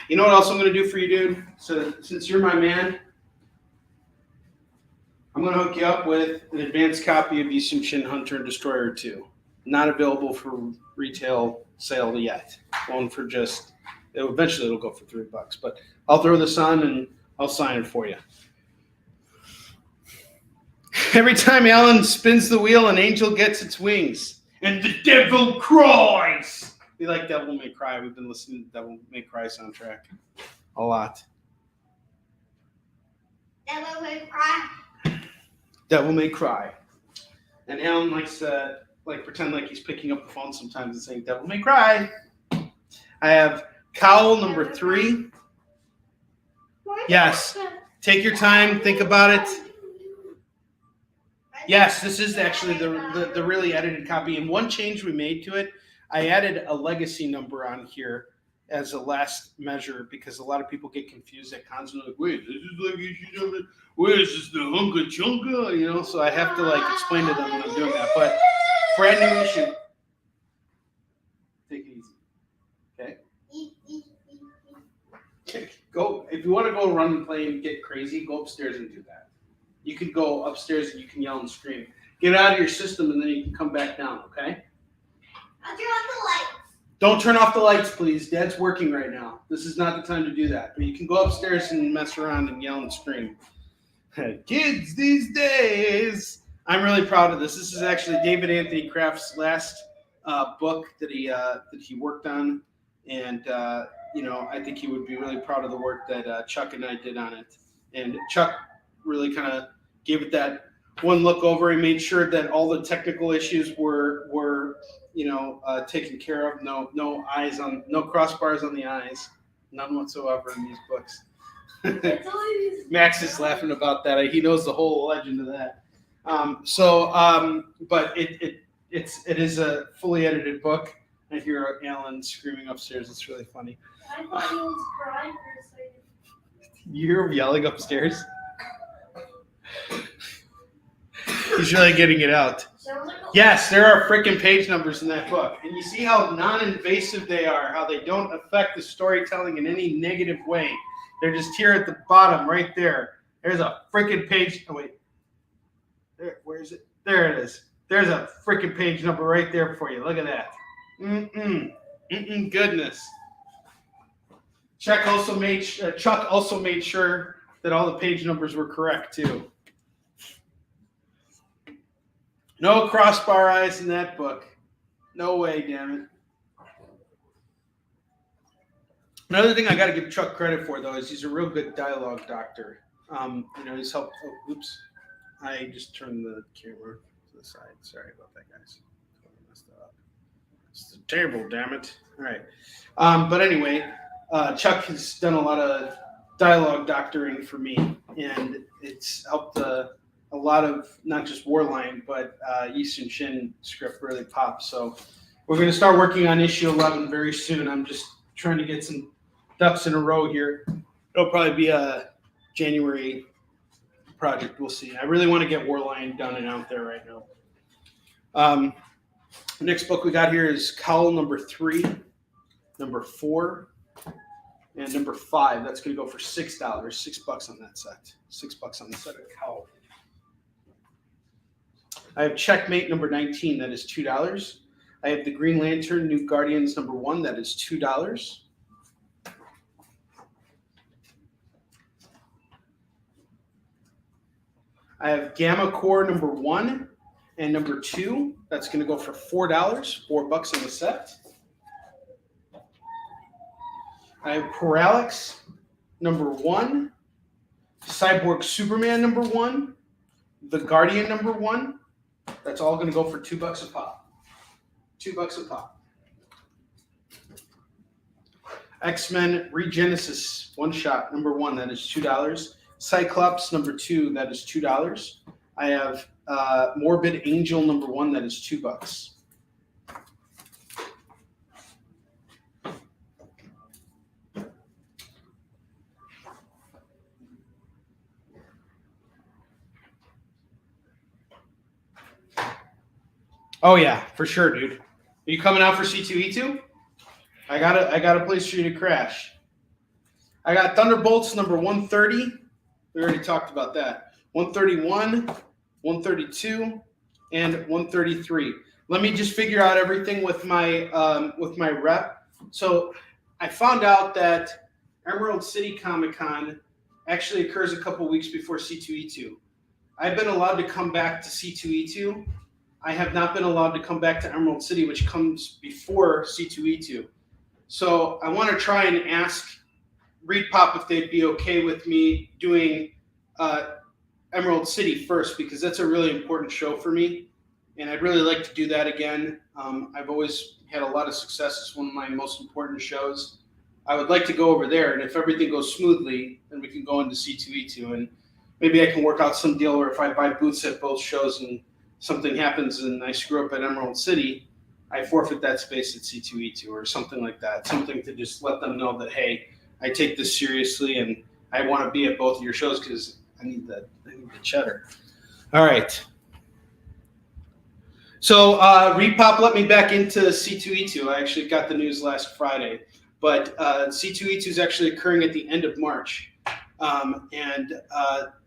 you know what else I'm going to do for you, dude? So since you're my man, I'm going to hook you up with an advanced copy of Eastern Shin Hunter and Destroyer 2. Not available for retail sale yet. Going for eventually it'll go for $3. But I'll throw this on and I'll sign it for you. Every time Alan spins the wheel, an angel gets its wings. And the devil cries. We like Devil May Cry. We've been listening to the Devil May Cry soundtrack a lot. Devil May Cry. Devil May Cry. And Alan likes to pretend like he's picking up the phone sometimes and saying Devil May Cry. I have Cowl number 3. Yes. Take your time. Think about it. Yes, this is actually the really edited copy. And one change we made to it, I added a legacy number on here as a last measure because a lot of people get confused at cons and like, wait, this is legacy number. Where is this the Hunka Chunka? So I have to explain to them when I'm doing that. But brand new issue. Take it easy. Okay? Go if you want to go run and play and get crazy, go upstairs and do that. You can go upstairs and you can yell and scream. Get out of your system and then you can come back down, okay? I'll turn off the lights. Don't turn off the lights, please. Dad's working right now. This is not the time to do that. But you can go upstairs and mess around and yell and scream. Kids these days. I'm really proud of this. This is actually David Anthony Kraft's last book that he worked on, and I think he would be really proud of the work that Chuck and I did on it. And Chuck really kind of gave it that one look over. He made sure that all the technical issues were taken care of. No crossbars on the eyes, none whatsoever in these books. Max is laughing about that. He knows the whole legend of that. But it is a fully edited book. I hear Alan screaming upstairs. It's really funny. I thought he was crying for a second. You hear him yelling upstairs? He's really getting it out. Yes, there are freaking page numbers in that book. And you see how non-invasive they are, how they don't affect the storytelling in any negative way. They're just here at the bottom right there. There's a freaking page. Oh, wait. There, where is it? There it is. There's a freaking page number right there for you. Look at that. Goodness. Chuck also made sure that all the page numbers were correct too. No crossbar eyes in that book. No way, damn it. Another thing I got to give Chuck credit for, though, is he's a real good dialogue doctor. He's helped. Oh, oops. I just turned the camera to the side. Sorry about that, guys. I messed that up. It's the table, damn it. All right. But anyway, Chuck has done a lot of dialogue doctoring for me, and it's helped a lot of not just Warline, but Eastern Shin script really pop. So we're going to start working on issue 11 very soon. I'm just trying to get some ducks in a row here. It'll probably be a January project. We'll see. I really want to get Warline done and out there right now. The next book we got here is Cowl number 3, number 4, and number 5. That's going to go for $6. $6 on that set. $6 on the set of Cowl. I have Checkmate number 19. That is $2. I have the Green Lantern New Guardians number 1. That is $2. I have Gamma Core number 1 and number 2. That's going to go for $4. $4 on the set. I have Parallax number 1, Cyborg Superman number 1, The Guardian number 1. That's all going to go for $2 a pop. $2 a pop. X-Men Regenesis one shot number 1. That is $2. Cyclops number 2, that is $2. I have Morbid Angel number 1, that is $2. Oh yeah, for sure, dude. Are you coming out for C2E2? I got a place for you to crash. I got Thunderbolts number 130. We already talked about that. 131, 132, and 133. Let me just figure out everything with my rep. So I found out that Emerald City Comic Con actually occurs a couple weeks before C2E2. I've been allowed to come back to C2E2. I have not been allowed to come back to Emerald City, which comes before C2E2. So I want to try and ask Reed Pop if they'd be okay with me doing Emerald City first, because that's a really important show for me, and I'd really like to do that again. I've always had a lot of success. It's one of my most important shows. I would like to go over there, and if everything goes smoothly, then we can go into C2E2, and maybe I can work out some deal where if I buy booths at both shows and something happens and I screw up at Emerald City, I forfeit that space at C2E2 or something like that. Something to just let them know that, hey, I take this seriously and I want to be at both of your shows because I need the cheddar. All right. So Repop let me back into C2E2. I actually got the news last Friday, but C2E2 is actually occurring at the end of March.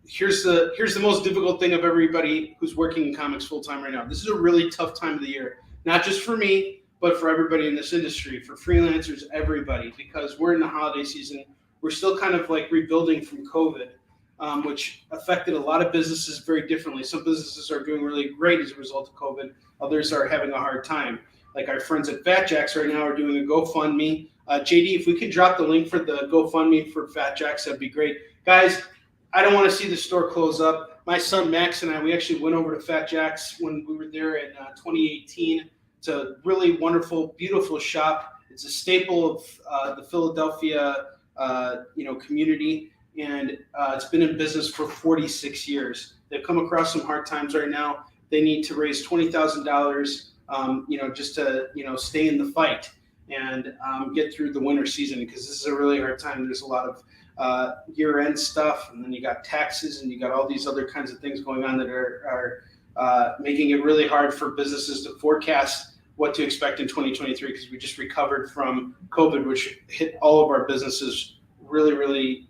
Here's the most difficult thing of everybody who's working in comics full time right now. This is a really tough time of the year, not just for me, but for everybody in this industry, for freelancers, everybody, because we're in the holiday season. We're still kind of like rebuilding from COVID. which affected a lot of businesses very differently. Some businesses are doing really great as a result of COVID. Others are having a hard time. Like our friends at Fat Jacks right now are doing a GoFundMe. JD, if we could drop the link for the GoFundMe for Fat Jacks, that'd be great. Guys, I don't want to see the store close up. My son Max and I, we actually went over to Fat Jacks when we were there in 2018. It's a really wonderful, beautiful shop. It's a staple of the Philadelphia, community, and it's been in business for 46 years. They've come across some hard times right now. They need to raise $20,000, just to stay in the fight and get through the winter season, because this is a really hard time. There's a lot of year-end stuff, and then you got taxes, and you got all these other kinds of things going on that are making it really hard for businesses to forecast what to expect in 2023, because we just recovered from COVID, which hit all of our businesses really, really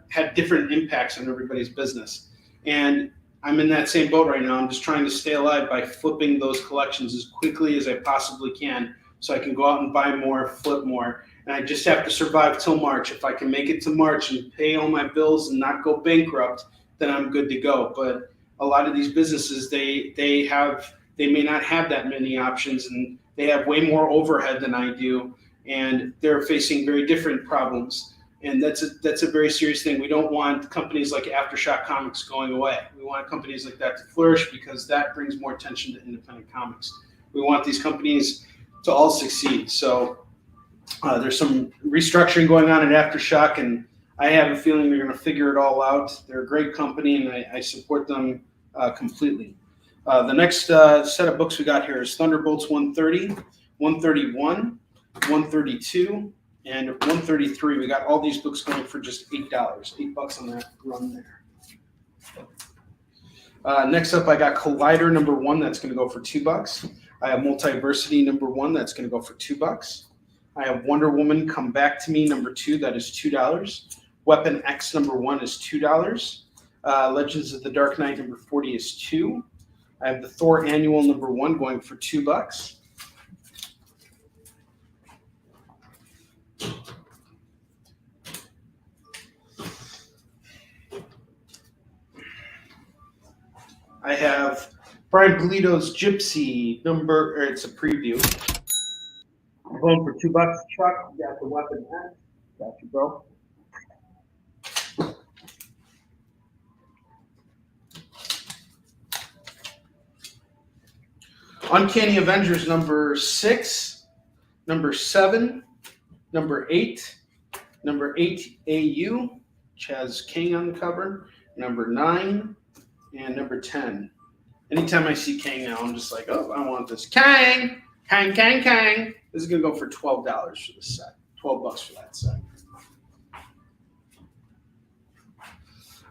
had different impacts on everybody's business. And I'm in that same boat right now. I'm just trying to stay alive by flipping those collections as quickly as I possibly can, so I can go out and buy more, flip more. And I just have to survive till March. If I can make it to March and pay all my bills and not go bankrupt, then I'm good to go. But a lot of these businesses, they may not have that many options, and they have way more overhead than I do, and they're facing very different problems. And that's a very serious thing. We don't want companies like Aftershock Comics going away. We want companies like that to flourish, because that brings more attention to independent comics. We want these companies to all succeed. So there's some restructuring going on at Aftershock, and I have a feeling they're going to figure it all out. They're a great company, and I support them completely. The next set of books we got here is Thunderbolts 130, 131, 132, and 133. We got all these books going for just $8, $8 on that run there. Next up, I got Collider #1. That's going to go for $2. I have Multiversity #1. That's going to go for $2. I have Wonder Woman Come Back to Me #2. That is $2. Weapon X #1 is $2. Legends of the Dark Knight #40 is $2. I have the Thor Annual #1 going for $2. I have Brian Pulido's Gypsy it's a preview. I'm going for $2. Chuck, you got the Weapon X. Got you, bro. Uncanny Avengers #6, #7, #8, #8 AU, which has King on the cover, #9, and #10. Anytime I see Kang now, I'm just like, oh, I want this. Kang! Kang, Kang, Kang! This is going to go for $12 for this set. $12 for that set.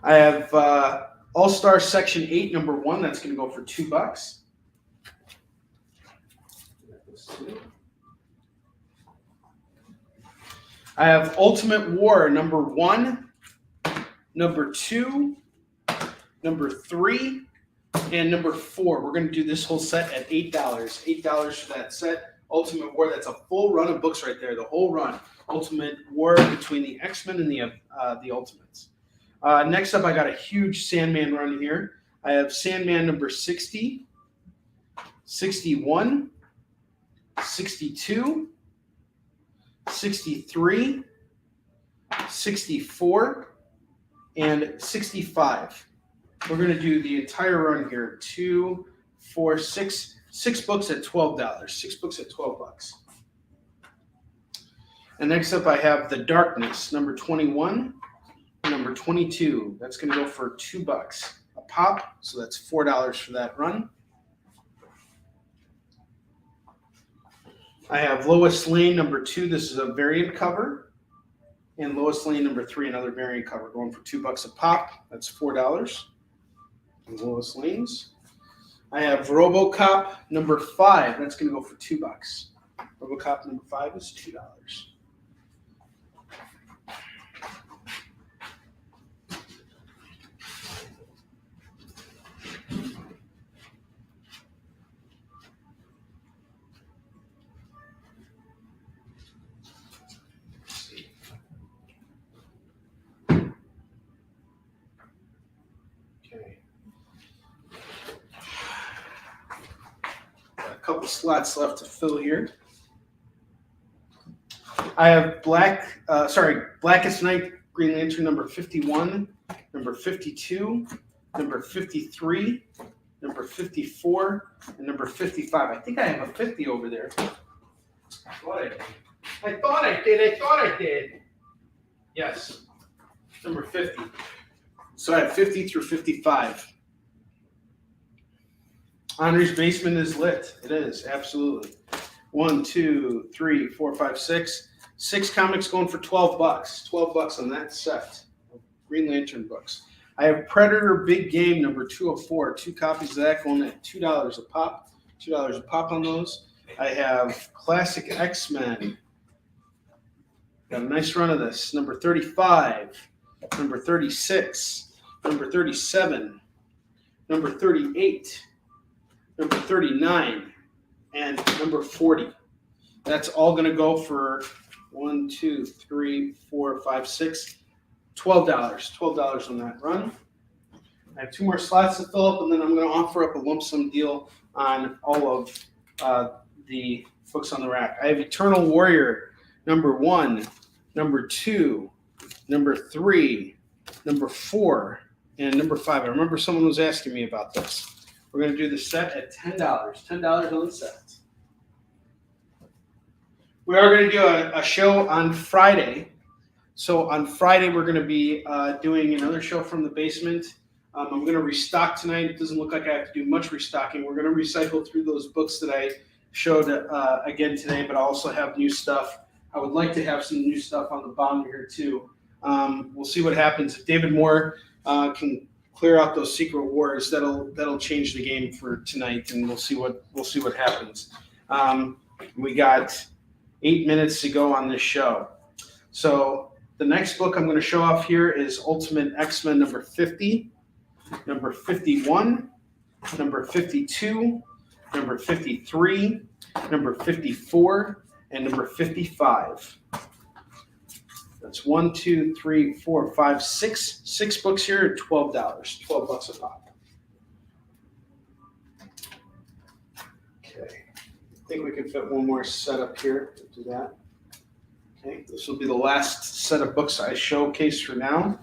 I have All-Star Section 8 #1. That's going to go for $2. I have Ultimate War #1, #2, #3, and #4. We're going to do this whole set at $8. $8 for that set. Ultimate War, that's a full run of books right there, the whole run. Ultimate War between the X-Men and the Ultimates. Next up, I got a huge Sandman run here. I have Sandman #60, 61, 62, 63, 64, and 65. We're going to do the entire run here. 2, 4, 6 books at $12. 6 books at $12. And next up, I have The Darkness, #21, #22. That's going to go for $2 a pop. So that's $4 for that run. I have Lois Lane #2. This is a variant cover. And Lois Lane #3, another variant cover, going for $2 a pop. That's $4. And Lois Lane's. I have RoboCop #5. That's going to go for $2. RoboCop #5 is $2. Okay. Got a couple slots left to fill here. I have Blackest Night Green Lantern number 51, number 52, number 53, number 54, and number 55. I think I have a 50 over there. I thought I did. Yes, number 50. So I have 50 through 55. Onrie's basement is lit. It is, absolutely. 1, 2, 3, 4, 5, 6. 6 comics going for $12. $12 on that set of Green Lantern books. I have Predator Big Game number 204. 2 copies of that going at $2 a pop. $2 a pop on those. I have Classic X-Men. Got a nice run of this. Number 35, number 36, number 37, number 38, number 39, and number 40. That's all going to go for 1, 2, 3, 4, 5, 6, $12. $12 on that run. I have 2 more slots to fill up, and then I'm going to offer up a lump sum deal on all of the books on the rack. I have Eternal Warrior number 1, number 2, number 3, number 4, and number 5. I remember someone was asking me about this. We're going to do the set at $10. $10 on the set. We are going to do a show on Friday. So on Friday, we're going to be doing another show from the basement. I'm going to restock tonight. It doesn't look like I have to do much restocking. We're going to recycle through those books that I showed again today, but I also have new stuff. I would like to have some new stuff on the bottom here too. We'll see what happens. If David Moore can clear out those secret wars, that'll change the game for tonight, and we'll see what happens. We got 8 minutes to go on this show. So the next book I'm going to show off here is Ultimate X-Men number 50, number 51, number 52, number 53, number 54, and number 55. That's 1, 2, 3, 4, 5, 6. 6 books here at $12. $12 a pop. Okay. I think we can fit one more setup here to do that. Okay. This will be the last set of books I showcase for now.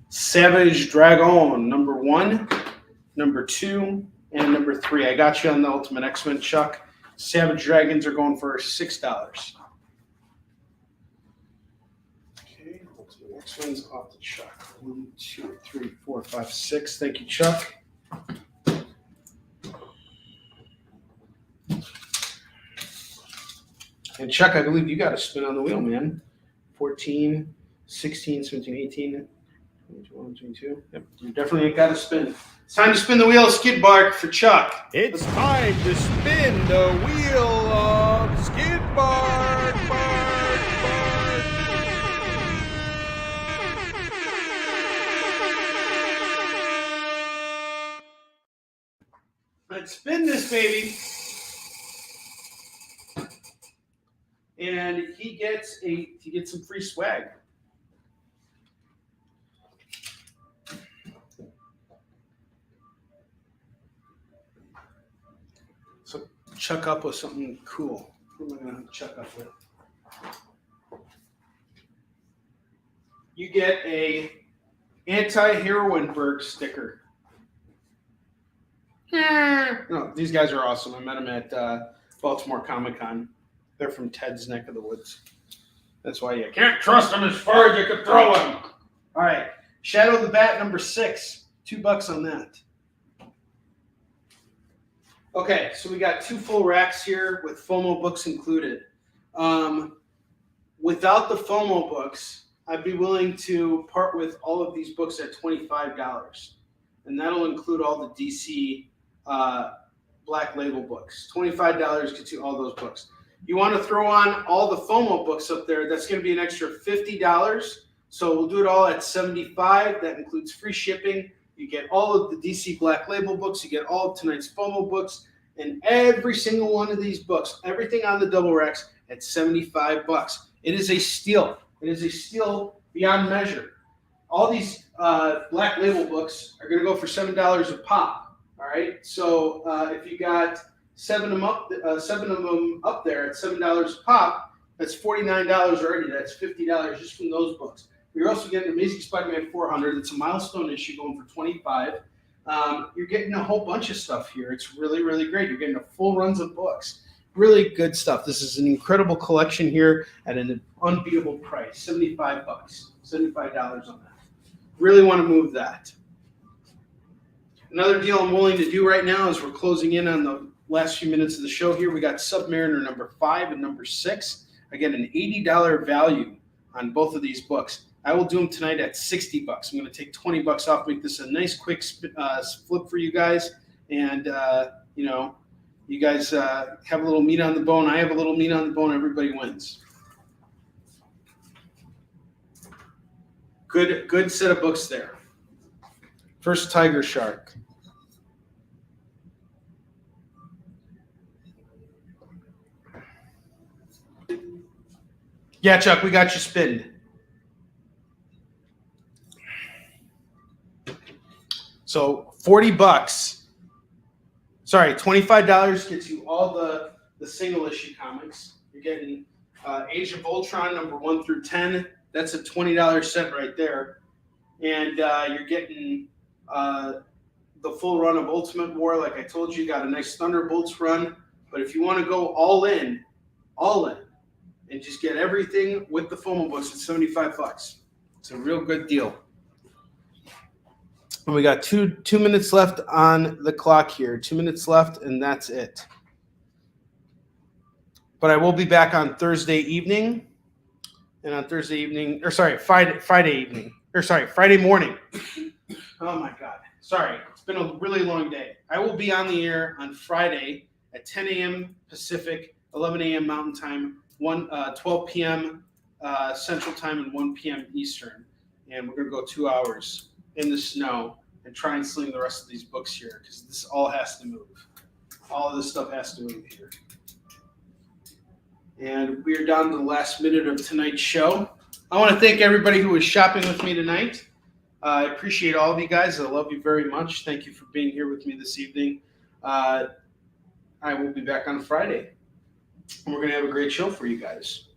Savage Dragon, number 1, number 2, and number 3. I got you on the Ultimate X-Men, Chuck. Savage Dragons are going for $6. Okay, Ultimate X-Men's off the Chuck. 1, 2, 3, 4, 5, 6. Thank you, Chuck. And Chuck, I believe you got a spin on the wheel, man. 14, 16, 17, 18, 21, 22. Yep, you definitely got a spin. It's time to spin the wheel of Skid Bark for Chuck. It's time to spin the wheel of Skid Bark, bark, bark. Let's spin this baby. And he gets some free swag. So chuck up with something cool. What am I going to chuck up with? You get a anti-Heroinberg sticker. No, these guys are awesome. I met them at Baltimore Comic-Con. They're from Ted's neck of the woods. That's why you can't trust them as far as you can throw them. All right. Shadow the Bat number 6. $2 on that. Okay, so we got 2 full racks here with FOMO books included. Without the FOMO books, I'd be willing to part with all of these books at $25. And that'll include all the DC Black Label books. $25 gets you all those books. You want to throw on all the FOMO books up there, that's going to be an extra $50. So we'll do it all at $75. That includes free shipping. You get all of the DC Black Label books. You get all of tonight's FOMO books. And every single one of these books, everything on the double racks at $75. It is a steal. It is a steal beyond measure. all these Black Label books are going to go for $7 a pop. All right. So if you got seven of them up there at $7 a pop, that's $49 already. That's $50 just from those books. You're also getting Amazing Spider-Man 400. It's a milestone issue going for $25. You're getting a whole bunch of stuff here. It's really, really great. You're getting a full runs of books. Really good stuff. This is an incredible collection here at an unbeatable price. $75. $75 on that. Really want to move that. Another deal I'm willing to do right now is we're closing in on the last few minutes of the show here. We got Submariner number 5 and number 6. I get an $80 value on both of these books. I will do them tonight at $60. I'm going to take $20 off, make this a nice quick flip for you guys. And, you guys have a little meat on the bone. I have a little meat on the bone. Everybody wins. Good set of books there. First, Tiger Shark. Yeah, Chuck, we got you spinned. So $40. Sorry, $25 gets you all the single issue comics. You're getting Age of Ultron number 1 through 10. That's a $20 set right there. And you're getting the full run of Ultimate War. Like I told you, got a nice Thunderbolts run. But if you want to go all in, and just get everything with the FOMO books, it's $75. It's a real good deal. And we got two minutes left on the clock here. 2 minutes left, and that's it. But I will be back on Thursday evening. And on Friday morning. Oh, my God. Sorry. It's been a really long day. I will be on the air on Friday at 10 a.m. Pacific, 11 a.m. Mountain Time, 12 p.m. Central Time, and 1 p.m. Eastern. And we're going to go 2 hours in the snow and try and sling the rest of these books here because this all has to move. All of this stuff has to move here. And we are down to the last minute of tonight's show. I want to thank everybody who was shopping with me tonight. I appreciate all of you guys. I love you very much. Thank you for being here with me this evening. I will be back on Friday. And we're going to have a great show for you guys.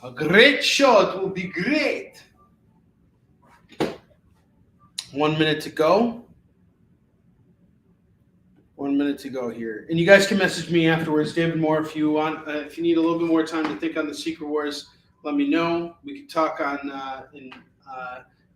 A great show. It will be great. 1 minute to go. 1 minute to go here. And you guys can message me afterwards. David Moore, if you want, if you need a little bit more time to think on the Secret Wars, let me know. We can talk on in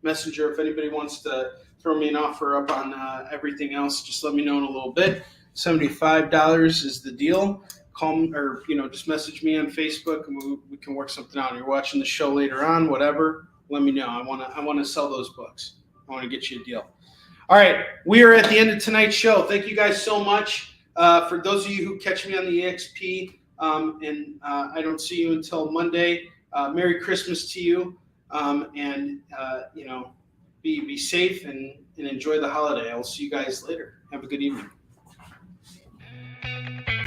Messenger. If anybody wants to throw me an offer up on everything else, just let me know in a little bit. $75 is the deal. Call me, or just message me on Facebook, and we can work something out. You're watching the show later on, whatever. Let me know. I want to sell those books. I want to get you a deal. All right, we are at the end of tonight's show. Thank you guys so much. For those of you who catch me on the EXP, and I don't see you until Monday. Merry Christmas to you, and be safe and enjoy the holiday. I'll see you guys later. Have a good evening.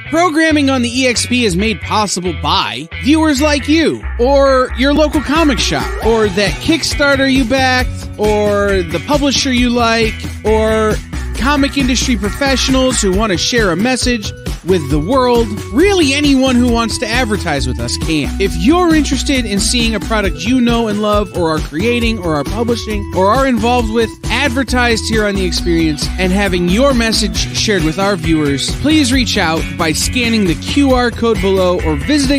Programming on the EXP is made possible by viewers like you, or your local comic shop, or that Kickstarter you backed, or the publisher you like, or comic industry professionals who want to share a message with the world. Really, anyone who wants to advertise with us can. If you're interested in seeing a product you know and love, or are creating, or are publishing, or are involved with, advertised here on The Experience, and having your message shared with our viewers, please reach out by scanning the QR code below or visiting